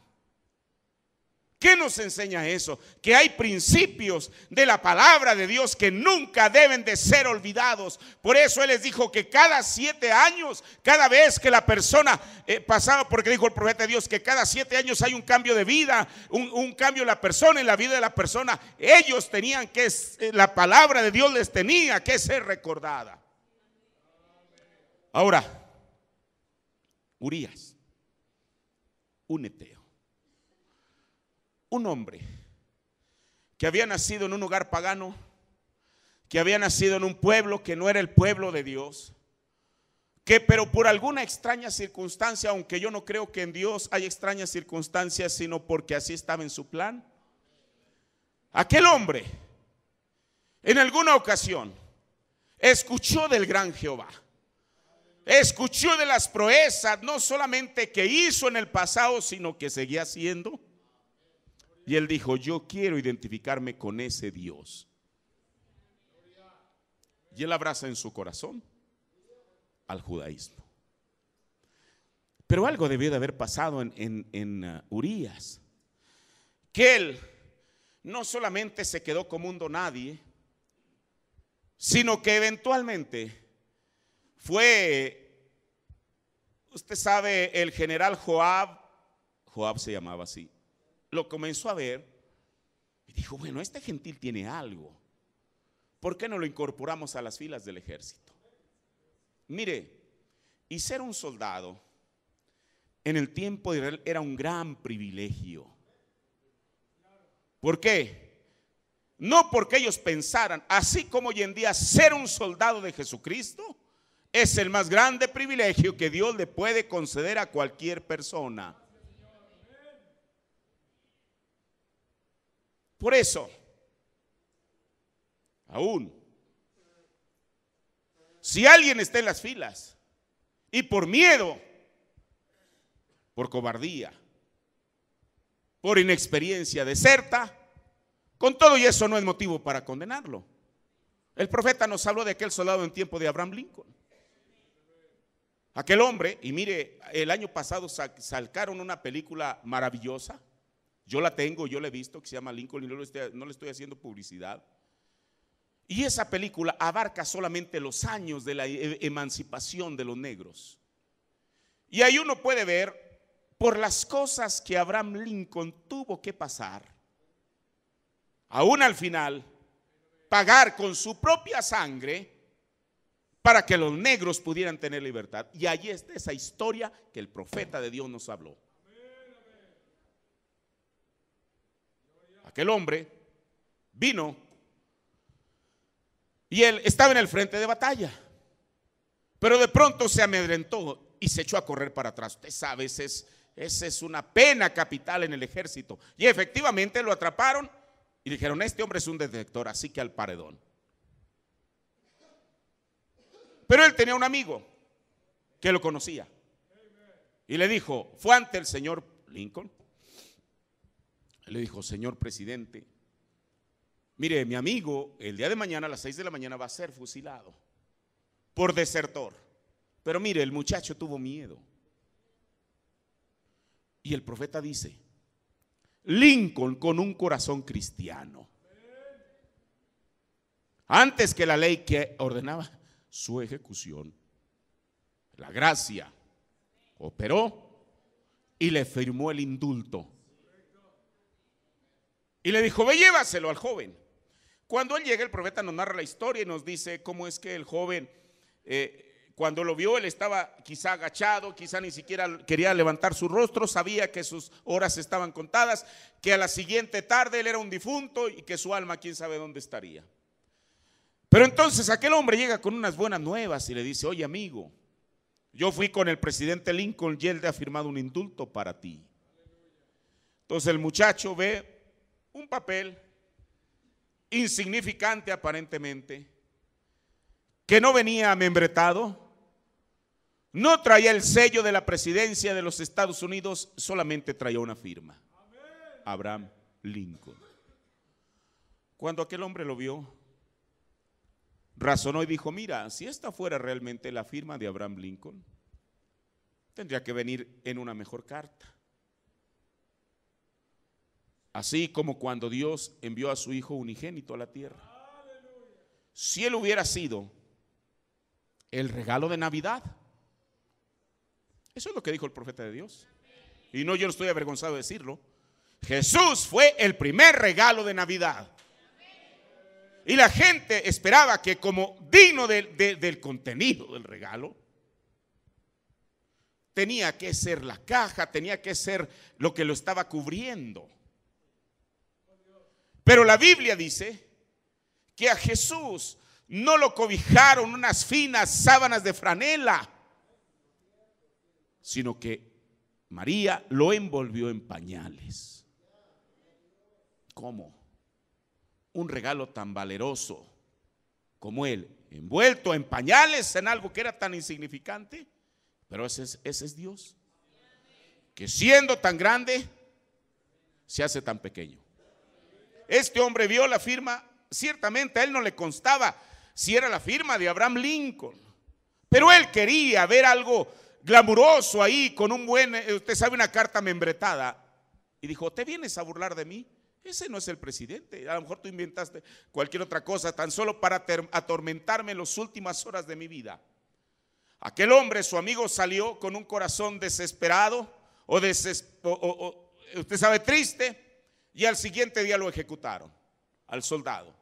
¿Qué nos enseña eso? Que hay principios de la palabra de Dios que nunca deben de ser olvidados. Por eso Él les dijo que cada 7 años, cada vez que la persona pasaba, porque dijo el profeta de Dios que cada 7 años hay un cambio de vida, un cambio en la persona, en la vida de la persona. Ellos tenían que, la palabra de Dios les tenía que ser recordada. Ahora, Urías, un heteo, un hombre que había nacido en un lugar pagano, que había nacido en un pueblo que no era el pueblo de Dios, que pero por alguna extraña circunstancia, aunque yo no creo que en Dios hay extrañas circunstancias, sino porque así estaba en su plan, aquel hombre en alguna ocasión escuchó del gran Jehová, escuchó de las proezas, no solamente que hizo en el pasado, sino que seguía haciendo. Y él dijo: yo quiero identificarme con ese Dios. Y él abraza en su corazón al judaísmo. Pero algo debió de haber pasado en Urías, que él no solamente se quedó como un donadie, sino que eventualmente fue, usted sabe, el general Joab se llamaba así, lo comenzó a ver y dijo: bueno, este gentil tiene algo, ¿por qué no lo incorporamos a las filas del ejército? Mire, y ser un soldado en el tiempo de Israel era un gran privilegio. ¿Por qué? No porque ellos pensaran, así como hoy en día ser un soldado de Jesucristo es el más grande privilegio que Dios le puede conceder a cualquier persona. Por eso, aún, si alguien está en las filas y por miedo, por cobardía, por inexperiencia deserta, con todo y eso no es motivo para condenarlo. El profeta nos habló de aquel soldado en tiempo de Abraham Lincoln. Aquel hombre, y mire, el año pasado sacaron una película maravillosa. Yo la tengo, yo la he visto, que se llama Lincoln, y no le estoy haciendo publicidad. Y esa película abarca solamente los años de la emancipación de los negros. Y ahí uno puede ver por las cosas que Abraham Lincoln tuvo que pasar, aún al final, pagar con su propia sangre para que los negros pudieran tener libertad. Y allí está esa historia que el profeta de Dios nos habló. Aquel hombre vino y él estaba en el frente de batalla, pero de pronto se amedrentó y se echó a correr para atrás. Usted sabe, esa es una pena capital en el ejército. Y efectivamente lo atraparon y dijeron: este hombre es un desertor, así que al paredón. Pero él tenía un amigo que lo conocía y le dijo, fue ante el señor Lincoln, le dijo: señor presidente, mire, mi amigo el día de mañana a las 6 de la mañana va a ser fusilado por desertor. Pero mire, el muchacho tuvo miedo. Y el profeta dice: Lincoln, con un corazón cristiano, antes que la ley que ordenaba su ejecución, la gracia operó y le firmó el indulto. Y le dijo: ve, llévaselo al joven. Cuando él llega, el profeta nos narra la historia y nos dice cómo es que el joven, cuando lo vio, él estaba quizá agachado, quizá ni siquiera quería levantar su rostro, sabía que sus horas estaban contadas, que a la siguiente tarde él era un difunto y que su alma quién sabe dónde estaría. Pero entonces aquel hombre llega con unas buenas nuevas y le dice: oye, amigo, yo fui con el presidente Lincoln y él te ha firmado un indulto para ti. Entonces el muchacho ve un papel insignificante aparentemente, que no venía membretado, no traía el sello de la presidencia de los Estados Unidos, solamente traía una firma: Abraham Lincoln. Cuando aquel hombre lo vio, razonó y dijo: mira, si esta fuera realmente la firma de Abraham Lincoln, tendría que venir en una mejor carta. Así como cuando Dios envió a su Hijo unigénito a la tierra. Si él hubiera sido el regalo de Navidad, eso es lo que dijo el profeta de Dios. Y no, yo no estoy avergonzado de decirlo. Jesús fue el primer regalo de Navidad. Y la gente esperaba que, como digno del contenido del regalo, tenía que ser la caja, tenía que ser lo que lo estaba cubriendo. Pero la Biblia dice que a Jesús no lo cobijaron unas finas sábanas de franela, sino que María lo envolvió en pañales. ¿Cómo? Un regalo tan valeroso como él, envuelto en pañales, en algo que era tan insignificante. Pero ese es Dios, que siendo tan grande se hace tan pequeño. Este hombre vio la firma, ciertamente a él no le constaba si era la firma de Abraham Lincoln, pero él quería ver algo glamuroso ahí con un buen, usted sabe, una carta membretada, y dijo: ¿te vienes a burlar de mí? Ese no es el presidente. A lo mejor tú inventaste cualquier otra cosa tan solo para atormentarme en las últimas horas de mi vida. Aquel hombre, su amigo, salió con un corazón desesperado usted sabe, triste, y al siguiente día lo ejecutaron, al soldado.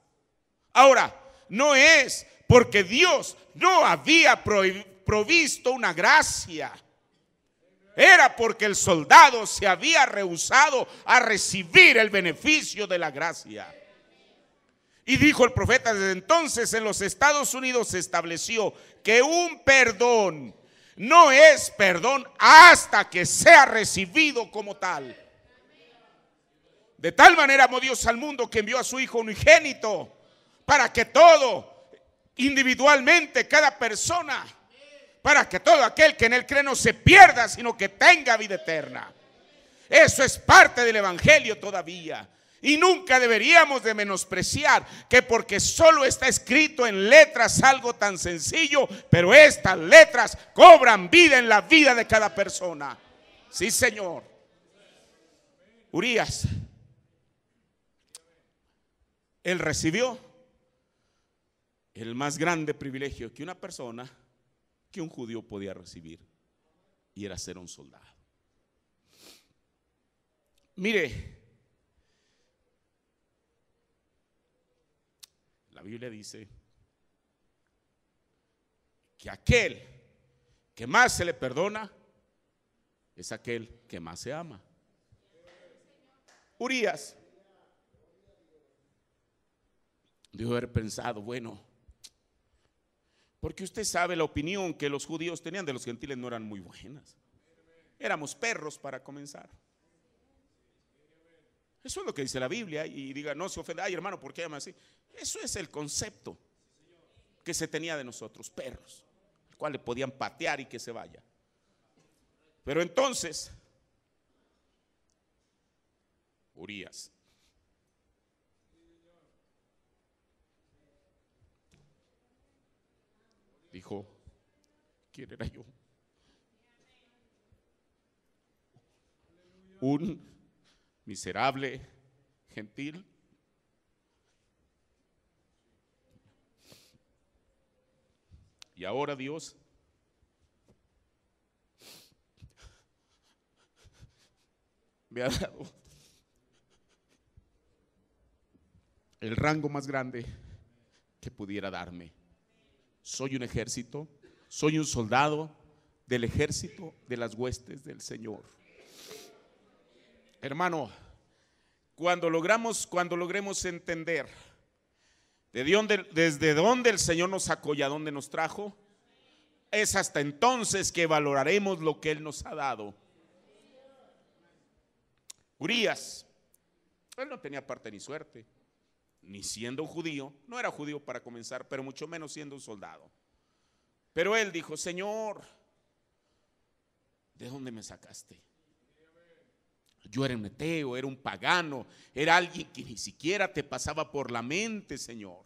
Ahora, no es porque Dios no había provisto una gracia, era porque el soldado se había rehusado a recibir el beneficio de la gracia. Y dijo el profeta: desde entonces en los Estados Unidos se estableció que un perdón no es perdón hasta que sea recibido como tal. De tal manera amó Dios al mundo que envió a su Hijo unigénito, para que todo, individualmente, cada persona, para que todo aquel que en él cree no se pierda, sino que tenga vida eterna. Eso es parte del evangelio todavía. Y nunca deberíamos de menospreciar que porque solo está escrito en letras algo tan sencillo, pero estas letras cobran vida en la vida de cada persona. Sí, Señor. Urías, él recibió el más grande privilegio que una persona, que un judío podía recibir, y era ser un soldado. Mire, la Biblia dice que aquel que más se le perdona es aquel que más se ama. Urías debió haber pensado, bueno, porque usted sabe la opinión que los judíos tenían de los gentiles no eran muy buenas. Éramos perros para comenzar. Eso es lo que dice la Biblia. Y diga, no se ofenda, ay hermano, ¿por qué llama así? Eso es el concepto que se tenía de nosotros, perros, al cual le podían patear y que se vaya. Pero entonces, Urías dijo, ¿quién era yo? Un miserable gentil. Y ahora Dios me ha dado el rango más grande que pudiera darme. Soy un ejército, soy un soldado del ejército de las huestes del Señor. Hermano, cuando logremos entender desde dónde el Señor nos sacó y a dónde nos trajo, es hasta entonces que valoraremos lo que Él nos ha dado. Urías, él no tenía parte ni suerte, ni siendo un judío, no era judío para comenzar, pero mucho menos siendo un soldado. Pero él dijo, Señor, ¿de dónde me sacaste? Yo era un eteo, era un pagano, era alguien que ni siquiera te pasaba por la mente, Señor.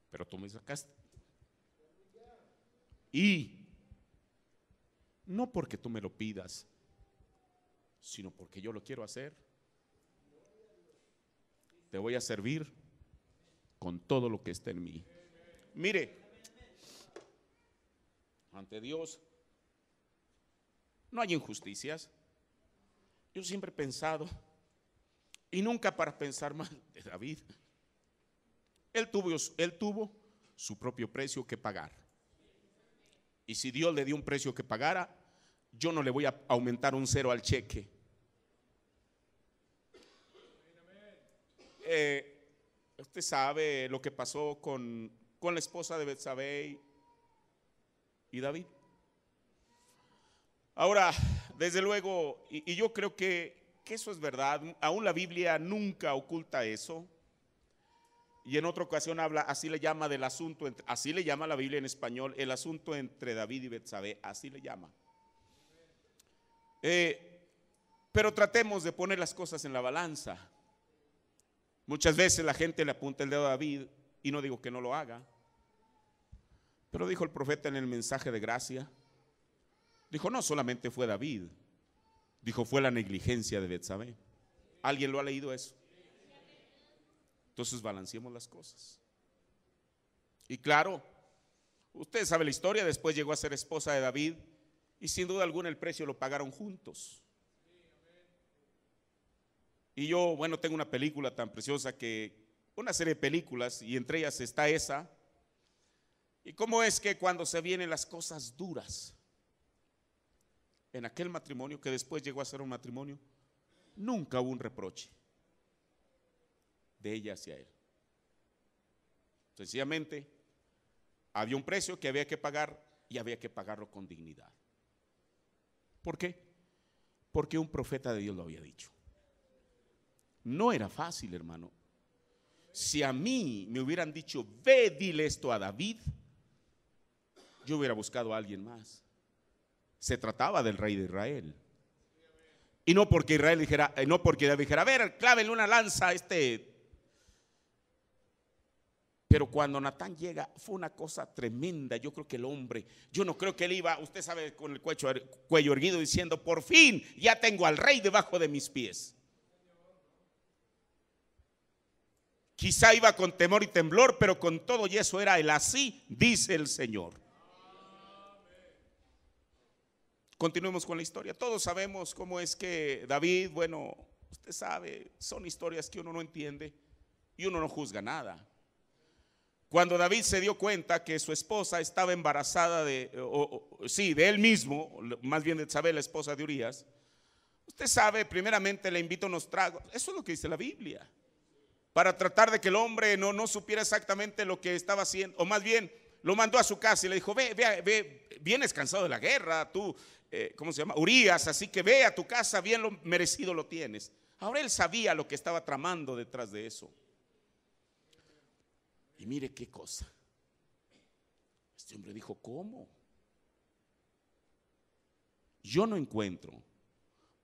Pero tú me sacaste. Y no porque tú me lo pidas, sino porque yo lo quiero hacer. Te voy a servir con todo lo que está en mí. Mire, ante Dios no hay injusticias. Yo siempre he pensado, y nunca para pensar mal de David, él tuvo su propio precio que pagar. Y si Dios le dio un precio que pagara, yo no le voy a aumentar un cero al cheque. Usted sabe lo que pasó con la esposa de Betsabé y David. Ahora, desde luego, y yo creo que eso es verdad, aún la Biblia nunca oculta eso. Y en otra ocasión habla, así le llama del asunto, así le llama la Biblia en español, el asunto entre David y Betsabé, así le llama. Pero tratemos de poner las cosas en la balanza. Muchas veces la gente le apunta el dedo a David, y no digo que no lo haga, pero dijo el profeta en el mensaje de gracia, dijo, no solamente fue David, dijo, fue la negligencia de Betsabé. ¿Alguien lo ha leído eso? Entonces balanceemos las cosas. Y claro, usted sabe la historia, después llegó a ser esposa de David, y sin duda alguna el precio lo pagaron juntos. Y yo, bueno, tengo una película tan preciosa una serie de películas, y entre ellas está esa. Y cómo es que cuando se vienen las cosas duras, en aquel matrimonio que después llegó a ser un matrimonio, nunca hubo un reproche de ella hacia él. Sencillamente, había un precio que había que pagar y había que pagarlo con dignidad. ¿Por qué? Porque un profeta de Dios lo había dicho. No era fácil, hermano. Si a mí me hubieran dicho, ve, dile esto a David, yo hubiera buscado a alguien más. Se trataba del rey de Israel. Y no porque David dijera, a ver, clávenle una lanza a este. Pero cuando Natán llega, fue una cosa tremenda. Yo creo que el hombre, yo no creo que él iba, usted sabe, con el cuello erguido diciendo, por fin ya tengo al rey debajo de mis pies. Quizá iba con temor y temblor, pero con todo y eso era el así dice el Señor. Continuemos con la historia. Todos sabemos cómo es que David, bueno, usted sabe, son historias que uno no entiende y uno no juzga nada. Cuando David se dio cuenta que su esposa estaba embarazada de él mismo, más bien de Betsabé, la esposa de Urías, usted sabe, primeramente le invita unos tragos. Eso es lo que dice la Biblia, para tratar de que el hombre no supiera exactamente lo que estaba haciendo, o más bien lo mandó a su casa y le dijo: ve, vienes cansado de la guerra, tú, ¿cómo se llama? Urías, así que ve a tu casa, bien lo merecido lo tienes. Ahora él sabía lo que estaba tramando detrás de eso. Y mire qué cosa. Este hombre dijo: ¿cómo? Yo no encuentro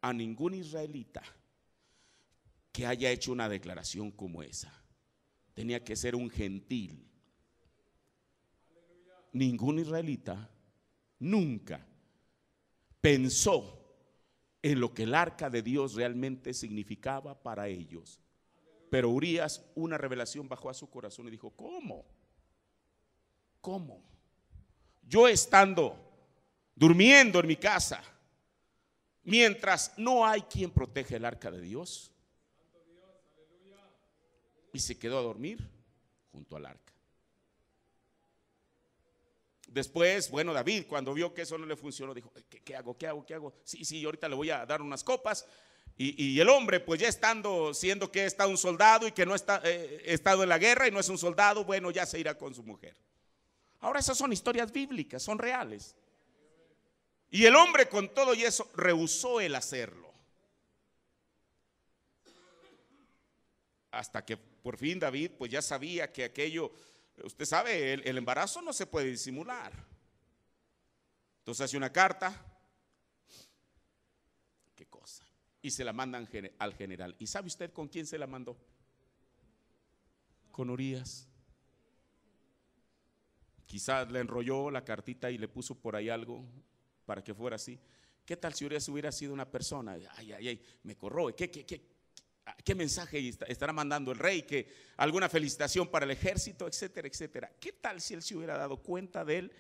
a ningún israelita que haya hecho una declaración como esa. Tenía que ser un gentil. Ningún israelita nunca pensó en lo que el arca de Dios realmente significaba para ellos. Pero Urías, una revelación bajó a su corazón y dijo: ¿cómo? ¿Cómo? Yo estando durmiendo en mi casa, mientras no hay quien proteja el arca de Dios. Y se quedó a dormir junto al arca. Después, bueno, David, cuando vio que eso no le funcionó, dijo: ¿Qué hago? Sí, ahorita le voy a dar unas copas. Y el hombre, pues ya siendo que está un soldado y que no está estado en la guerra y no es un soldado, bueno, ya se irá con su mujer. Ahora esas son historias bíblicas, son reales. Y el hombre con todo y eso rehusó el hacerlo. Hasta que por fin David pues ya sabía que aquello, usted sabe, el embarazo no se puede disimular. Entonces hace una carta. ¿Qué cosa? Y se la mandan al general. ¿Y sabe usted con quién se la mandó? Con Urías. Quizás le enrolló la cartita y le puso por ahí algo para que fuera así. ¿Qué tal si Urías hubiera sido una persona? Ay, me corroe. ¿Qué mensaje estará mandando el rey? ¿Que alguna felicitación para el ejército, etcétera, etcétera? ¿Qué tal si él se hubiera dado cuenta del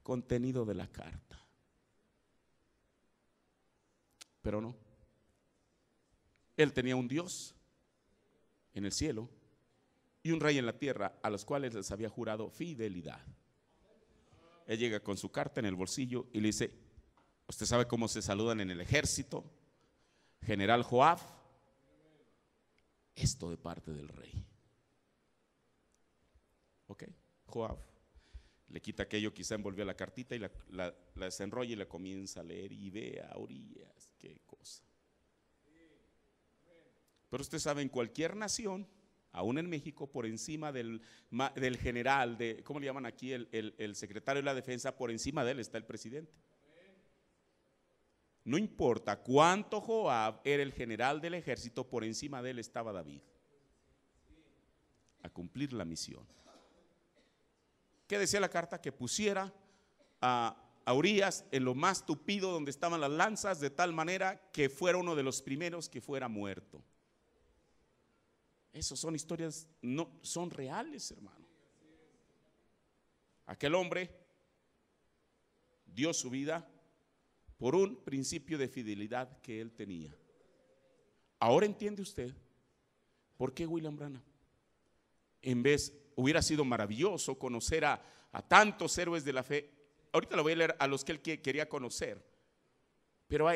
contenido de la carta? Pero no. Él tenía un Dios en el cielo y un rey en la tierra, a los cuales les había jurado fidelidad. Él llega con su carta en el bolsillo y le dice: usted sabe cómo se saludan en el ejército, general Joab, esto de parte del rey. Ok, Joab le quita aquello, quizá envolvió la cartita y la desenrolla y la comienza a leer y ve a Urías, qué cosa. Pero usted sabe, en cualquier nación, aún en México, por encima del general, ¿cómo le llaman aquí? El secretario de la defensa, por encima de él está el presidente. No importa cuánto Joab era el general del ejército, por encima de él estaba David a cumplir la misión. ¿Qué decía la carta? Que pusiera a Urías en lo más tupido donde estaban las lanzas, de tal manera que fuera uno de los primeros que fuera muerto. Esas son historias, no son reales, hermano. Aquel hombre dio su vida por un principio de fidelidad que él tenía. Ahora entiende usted por qué William Branham, hubiera sido maravilloso conocer a tantos héroes de la fe. Ahorita lo voy a leer a los que él quería conocer, pero a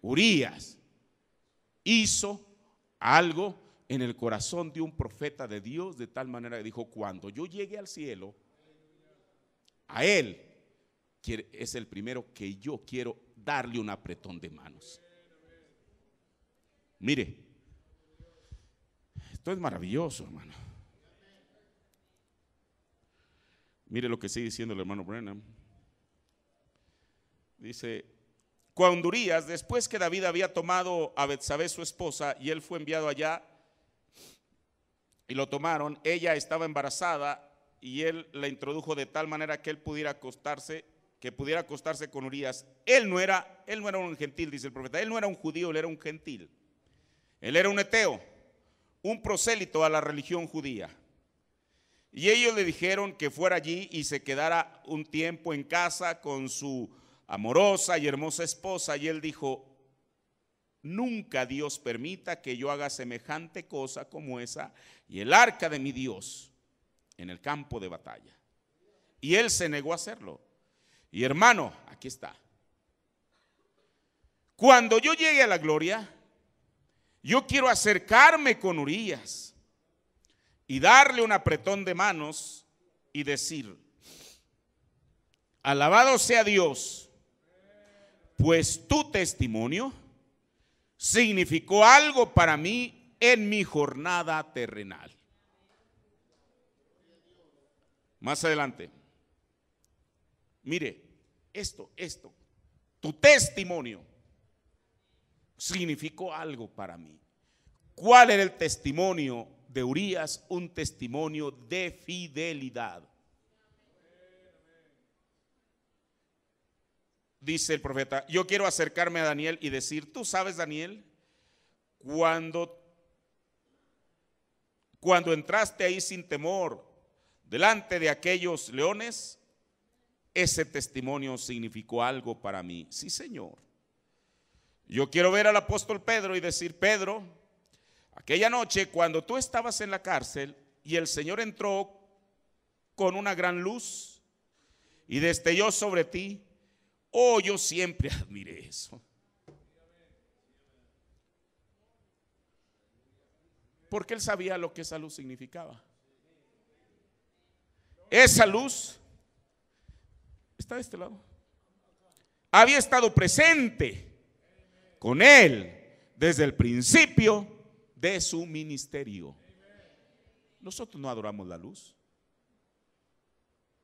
Urías hizo algo en el corazón de un profeta de Dios, de tal manera que dijo: cuando yo llegue al cielo, a él es el primero que yo quiero darle un apretón de manos. Mire, esto es maravilloso, hermano. Mire lo que sigue diciendo el hermano Branham. Dice: cuando Urías, después que David había tomado a Betsabé su esposa y él fue enviado allá y lo tomaron, ella estaba embarazada y él la introdujo de tal manera que él pudiera acostarse con Urías. Él no era un gentil, dice el profeta. Él no era un judío, él era un gentil. Él era un eteo, un prosélito a la religión judía. Y ellos le dijeron que fuera allí y se quedara un tiempo en casa con su amorosa y hermosa esposa. Y él dijo: nunca Dios permita que yo haga semejante cosa como esa y el arca de mi Dios en el campo de batalla. Y él se negó a hacerlo. Y hermano, aquí está. Cuando yo llegue a la gloria, yo quiero acercarme con Urías y darle un apretón de manos y decir: alabado sea Dios, pues tu testimonio significó algo para mí en mi jornada terrenal. Más adelante, mire, esto, tu testimonio significó algo para mí. ¿Cuál era el testimonio de Urías? Un testimonio de fidelidad. Dice el profeta: yo quiero acercarme a Daniel y decir: tú sabes, Daniel, cuando entraste ahí sin temor delante de aquellos leones, ese testimonio significó algo para mí. Sí, Señor. Yo quiero ver al apóstol Pedro y decir: Pedro, aquella noche cuando tú estabas en la cárcel y el Señor entró con una gran luz y destelló sobre ti, oh, yo siempre admiré eso. Porque él sabía lo que esa luz significaba. Esa luz está de este lado. Había estado presente con él desde el principio de su ministerio. Nosotros no adoramos la luz,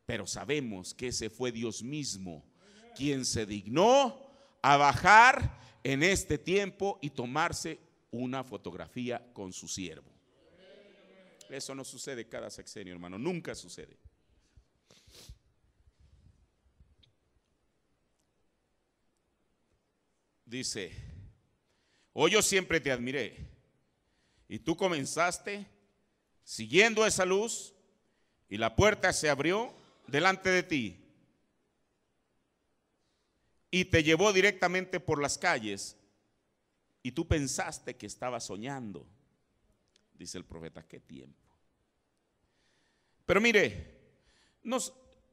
pero sabemos que ese fue Dios mismo quien se dignó a bajar en este tiempo y tomarse una fotografía con su siervo. Eso no sucede cada sexenio, hermano, nunca sucede. Dice: oh, yo siempre te admiré, y tú comenzaste siguiendo esa luz, y la puerta se abrió delante de ti y te llevó directamente por las calles, y tú pensaste que estabas soñando. Dice el profeta: qué tiempo. Pero mire,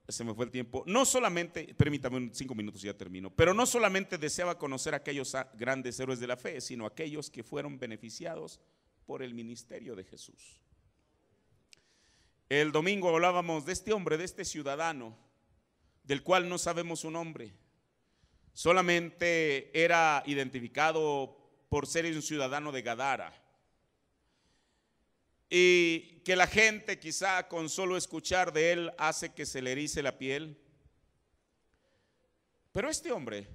se me fue el tiempo. No solamente, permítame 5 minutos y ya termino, pero no solamente deseaba conocer a aquellos grandes héroes de la fe, sino aquellos que fueron beneficiados por el ministerio de Jesús. El domingo hablábamos de este hombre, de este ciudadano, del cual no sabemos su nombre. Solamente era identificado por ser un ciudadano de Gadara. Y que la gente quizá con solo escuchar de él hace que se le erice la piel. Pero este hombre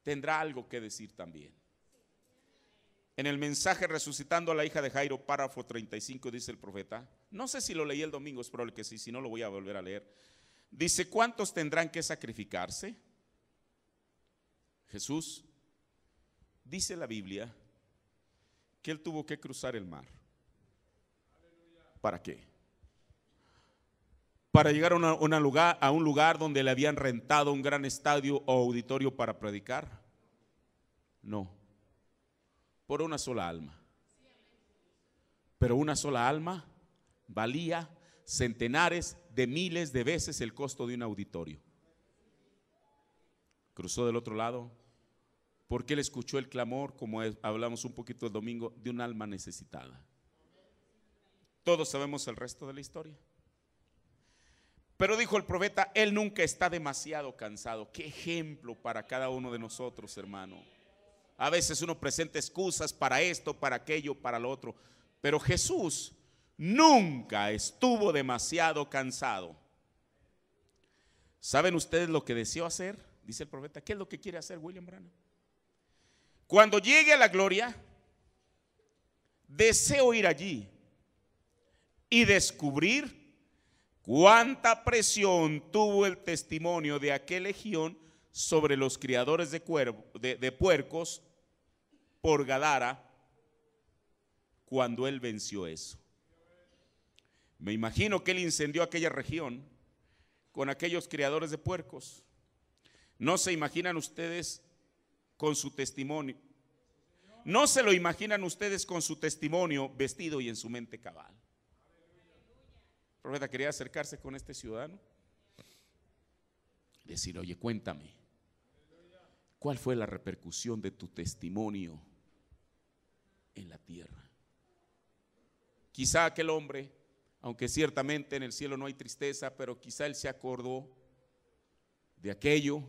tendrá algo que decir también. En el mensaje resucitando a la hija de Jairo, párrafo 35, dice el profeta, no sé si lo leí el domingo, es probable que sí, si no lo voy a volver a leer. Dice: ¿cuántos tendrán que sacrificarse? Jesús, dice la Biblia, que él tuvo que cruzar el mar. ¿Para qué? ¿Para llegar a un lugar donde le habían rentado un gran estadio o auditorio para predicar? No, por una sola alma. Pero una sola alma valía centenares de miles de veces el costo de un auditorio. Cruzó del otro lado porque él escuchó el clamor, como hablamos un poquito el domingo, de un alma necesitada. Todos sabemos el resto de la historia. Pero dijo el profeta: él nunca está demasiado cansado. Qué ejemplo para cada uno de nosotros, hermano. A veces uno presenta excusas para esto, para aquello, para lo otro, pero Jesús nunca estuvo demasiado cansado. ¿Saben ustedes lo que deseó hacer? Dice el profeta. ¿Qué es lo que quiere hacer William Branham? Cuando llegue a la gloria, deseo ir allí y descubrir cuánta presión tuvo el testimonio de aquella legión sobre los criadores de puercos por Gadara, cuando él venció eso. Me imagino que él incendió aquella región con aquellos criadores de puercos. No se imaginan ustedes con su testimonio. No se lo imaginan ustedes con su testimonio vestido y en su mente cabal. El profeta quería acercarse con este ciudadano, decir: oye, cuéntame, ¿cuál fue la repercusión de tu testimonio en la tierra? Quizá aquel hombre, aunque ciertamente en el cielo no hay tristeza, pero quizá él se acordó de aquello,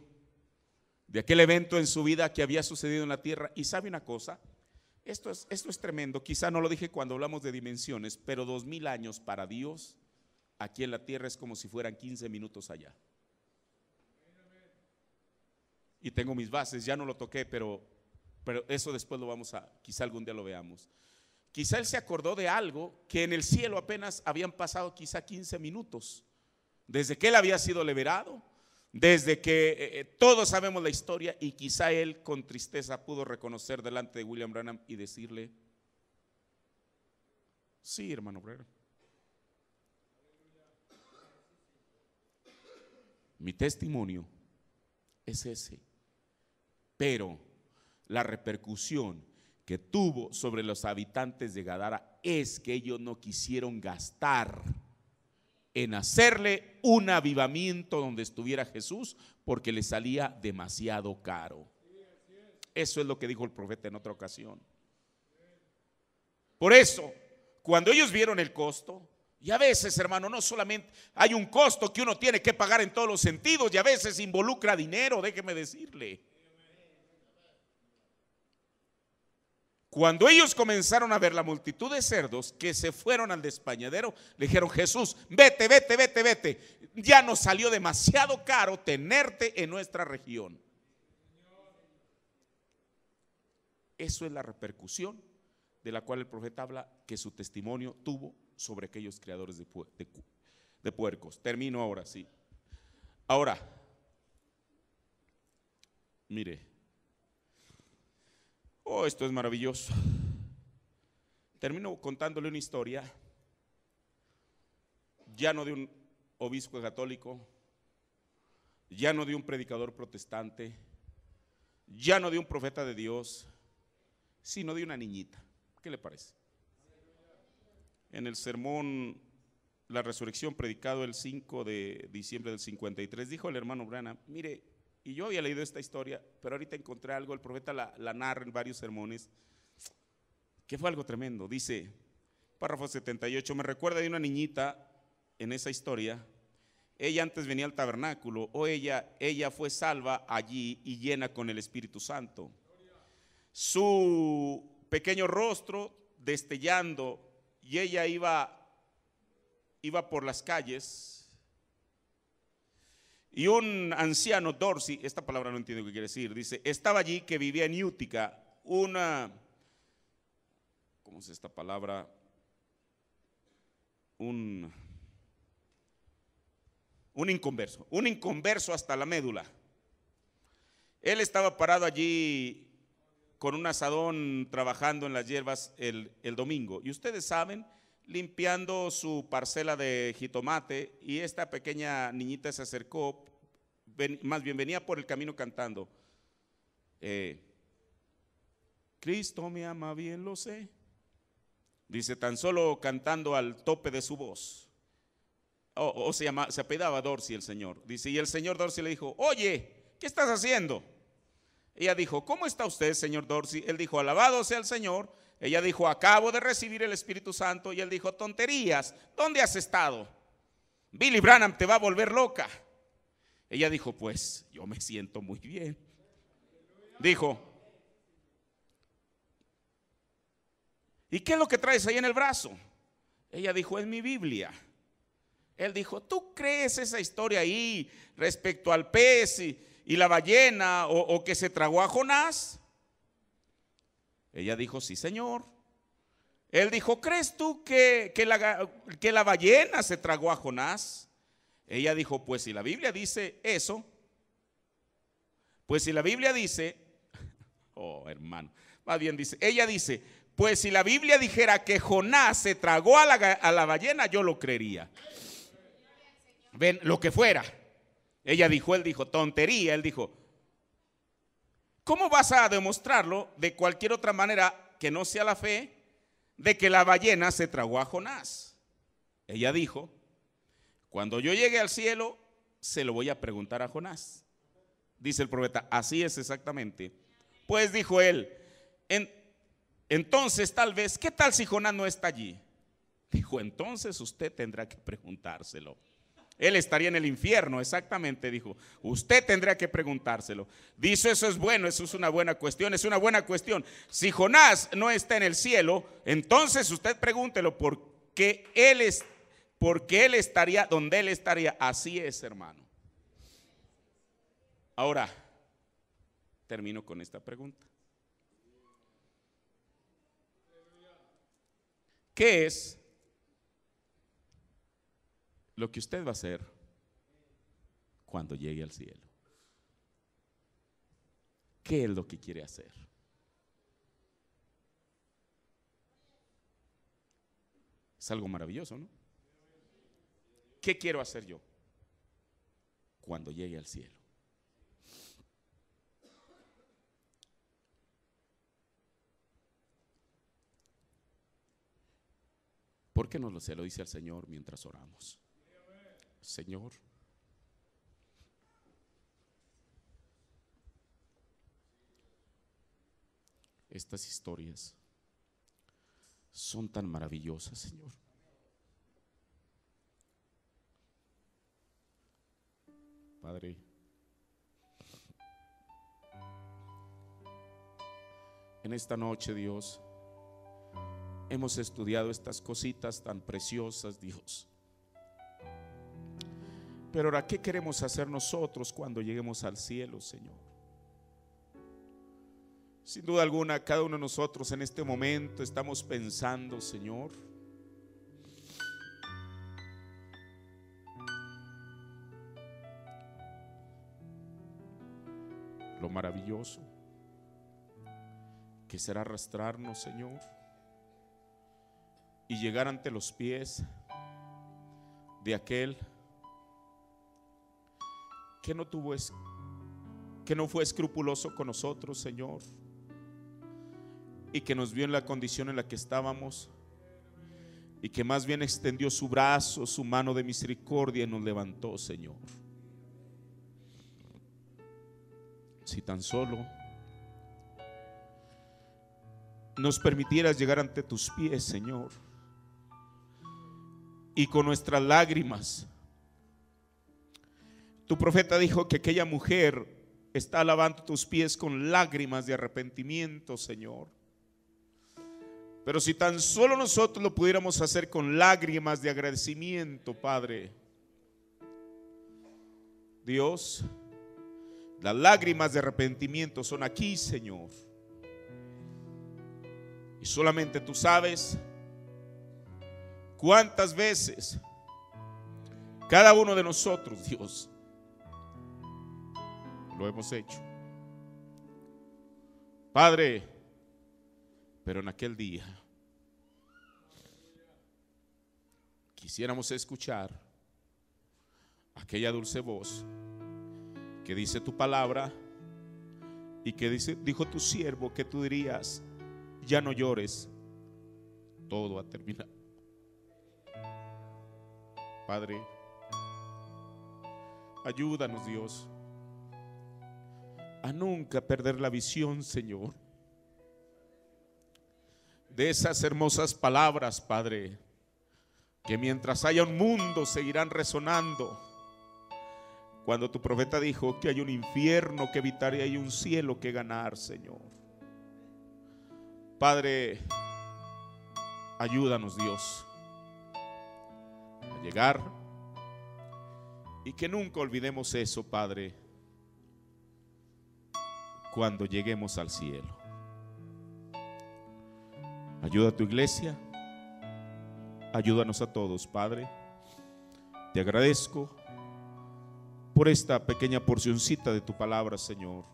de aquel evento en su vida que había sucedido en la tierra. Y sabe una cosa, esto es tremendo. Quizá no lo dije cuando hablamos de dimensiones, pero 2000 años para Dios aquí en la tierra es como si fueran 15 minutos allá. Y tengo mis bases, ya no lo toqué, pero eso después lo vamos a, quizá algún día lo veamos. Quizá él se acordó de algo que en el cielo apenas habían pasado quizá 15 minutos, desde que él había sido liberado, desde que todos sabemos la historia, y quizá él con tristeza pudo reconocer delante de William Branham y decirle: sí, hermano Branham, mi testimonio es ese, pero la repercusión que tuvo sobre los habitantes de Gadara es que ellos no quisieron gastar en hacerle un avivamiento donde estuviera Jesús, porque le salía demasiado caro. Eso es lo que dijo el profeta en otra ocasión. Por eso, cuando ellos vieron el costo, y a veces, hermano, no solamente hay un costo que uno tiene que pagar en todos los sentidos, y a veces involucra dinero, déjeme decirle. Cuando ellos comenzaron a ver la multitud de cerdos que se fueron al despañadero, le dijeron: Jesús, vete, vete, vete, vete. Ya nos salió demasiado caro tenerte en nuestra región. Eso es la repercusión de la cual el profeta habla que su testimonio tuvo sobre aquellos criadores de puercos. Termino ahora, sí. Ahora, mire. Oh, esto es maravilloso. Termino contándole una historia, ya no de un obispo católico, ya no de un predicador protestante, ya no de un profeta de Dios, sino de una niñita. ¿Qué le parece? En el sermón La Resurrección, predicado el 5 de diciembre del 53, dijo el hermano Branham: mire, y yo había leído esta historia, pero ahorita encontré algo, el profeta la narra en varios sermones, que fue algo tremendo. Dice, párrafo 78, me recuerda de una niñita en esa historia. Ella antes venía al tabernáculo, o ella fue salva allí y llena con el Espíritu Santo. Su pequeño rostro destellando, y ella iba por las calles. Y un anciano, Dorsey, esta palabra no entiendo qué quiere decir, dice, estaba allí, que vivía en Utica, ¿cómo es esta palabra? Un inconverso hasta la médula. Él estaba parado allí con un asadón trabajando en las hierbas el domingo. Y ustedes saben, limpiando su parcela de jitomate, y esta pequeña niñita se acercó, más bien venía por el camino cantando, Cristo me ama, bien lo sé. Dice, tan solo cantando al tope de su voz. Se apellidaba Dorsey el señor. Dice, y el señor Dorsey le dijo, oye, ¿qué estás haciendo? Ella dijo, ¿cómo está usted, señor Dorsey? Él dijo, alabado sea el Señor. Ella dijo, acabo de recibir el Espíritu Santo. Y él dijo, tonterías, ¿dónde has estado? Billy Branham te va a volver loca. Ella dijo, pues yo me siento muy bien. Dijo, ¿y qué es lo que traes ahí en el brazo? Ella dijo, es mi Biblia. Él dijo, ¿tú crees esa historia ahí respecto al pez y la ballena o que se tragó a Jonás? Ella dijo, sí, señor. Él dijo, ¿crees tú que la ballena se tragó a Jonás? Ella dijo, pues si la Biblia dice eso, oh hermano, más bien dice, ella dice, Pues si la Biblia dijera que Jonás se tragó a la ballena, yo lo creería. Ven, lo que fuera. Ella dijo, él dijo, tontería. Él dijo, ¿cómo vas a demostrarlo de cualquier otra manera que no sea la fe de que la ballena se tragó a Jonás? Ella dijo, cuando yo llegue al cielo, se lo voy a preguntar a Jonás. Dice el profeta, así es exactamente. Pues dijo él, entonces tal vez, ¿qué tal si Jonás no está allí? Dijo, entonces usted tendrá que preguntárselo. Él estaría en el infierno, exactamente, dijo. Usted tendrá que preguntárselo. Dice, eso es bueno, eso es una buena cuestión, es una buena cuestión. Si Jonás no está en el cielo, entonces usted pregúntelo porque él estaría donde él estaría. Así es, hermano. Ahora, termino con esta pregunta. ¿Qué es lo que usted va a hacer cuando llegue al cielo? ¿Qué es lo que quiere hacer? Es algo maravilloso, ¿no? ¿Qué quiero hacer yo cuando llegue al cielo? ¿Por qué no se lo dice al Señor mientras oramos? Señor, estas historias son tan maravillosas, Señor. Padre, en esta noche, Dios, hemos estudiado estas cositas tan preciosas, Dios. Pero ahora, ¿qué queremos hacer nosotros cuando lleguemos al cielo, Señor? Sin duda alguna, cada uno de nosotros en este momento estamos pensando, Señor, lo maravilloso que será arrastrarnos, Señor, y llegar ante los pies de aquel que no fue escrupuloso con nosotros, Señor, y que nos vio en la condición en la que estábamos, y que más bien extendió su brazo, su mano de misericordia, y nos levantó, Señor. Si tan solo nos permitieras llegar ante tus pies, Señor, y con nuestras lágrimas. Tu profeta dijo que aquella mujer está lavando tus pies con lágrimas de arrepentimiento, Señor. Pero si tan solo nosotros lo pudiéramos hacer con lágrimas de agradecimiento, Padre. Dios, las lágrimas de arrepentimiento son aquí, Señor. Y solamente tú sabes cuántas veces cada uno de nosotros, Dios, lo hemos hecho, Padre. Pero en aquel día quisiéramos escuchar aquella dulce voz que dice tu palabra y que dijo tu siervo, que tú dirías: ya no llores, todo ha terminado. Padre, ayúdanos, Dios, a nunca perder la visión, Señor, de esas hermosas palabras, Padre, que mientras haya un mundo seguirán resonando. Cuando tu profeta dijo que hay un infierno que evitar y hay un cielo que ganar, Señor. Padre, ayúdanos, Dios, a llegar y que nunca olvidemos eso, Padre, cuando lleguemos al cielo. Ayuda a tu iglesia, ayúdanos a todos, Padre. Te agradezco por esta pequeña porcioncita de tu palabra, Señor.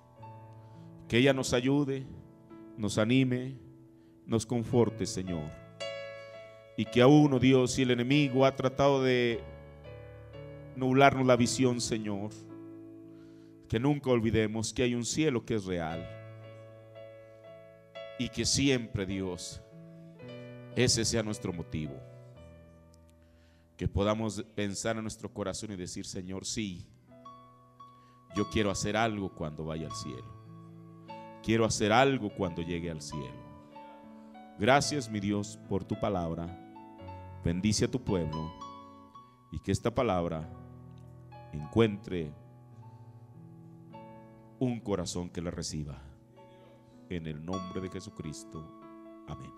Que ella nos ayude, nos anime, nos confortes, Señor. Y que aún, oh Dios, si el enemigo ha tratado de nublarnos la visión, Señor, que nunca olvidemos que hay un cielo que es real. Y que siempre, Dios, ese sea nuestro motivo. Que podamos pensar en nuestro corazón y decir, Señor, sí, yo quiero hacer algo cuando vaya al cielo. Quiero hacer algo cuando llegue al cielo. Gracias, mi Dios, por tu palabra. Bendice a tu pueblo y que esta palabra encuentre un corazón que la reciba. En el nombre de Jesucristo. Amén.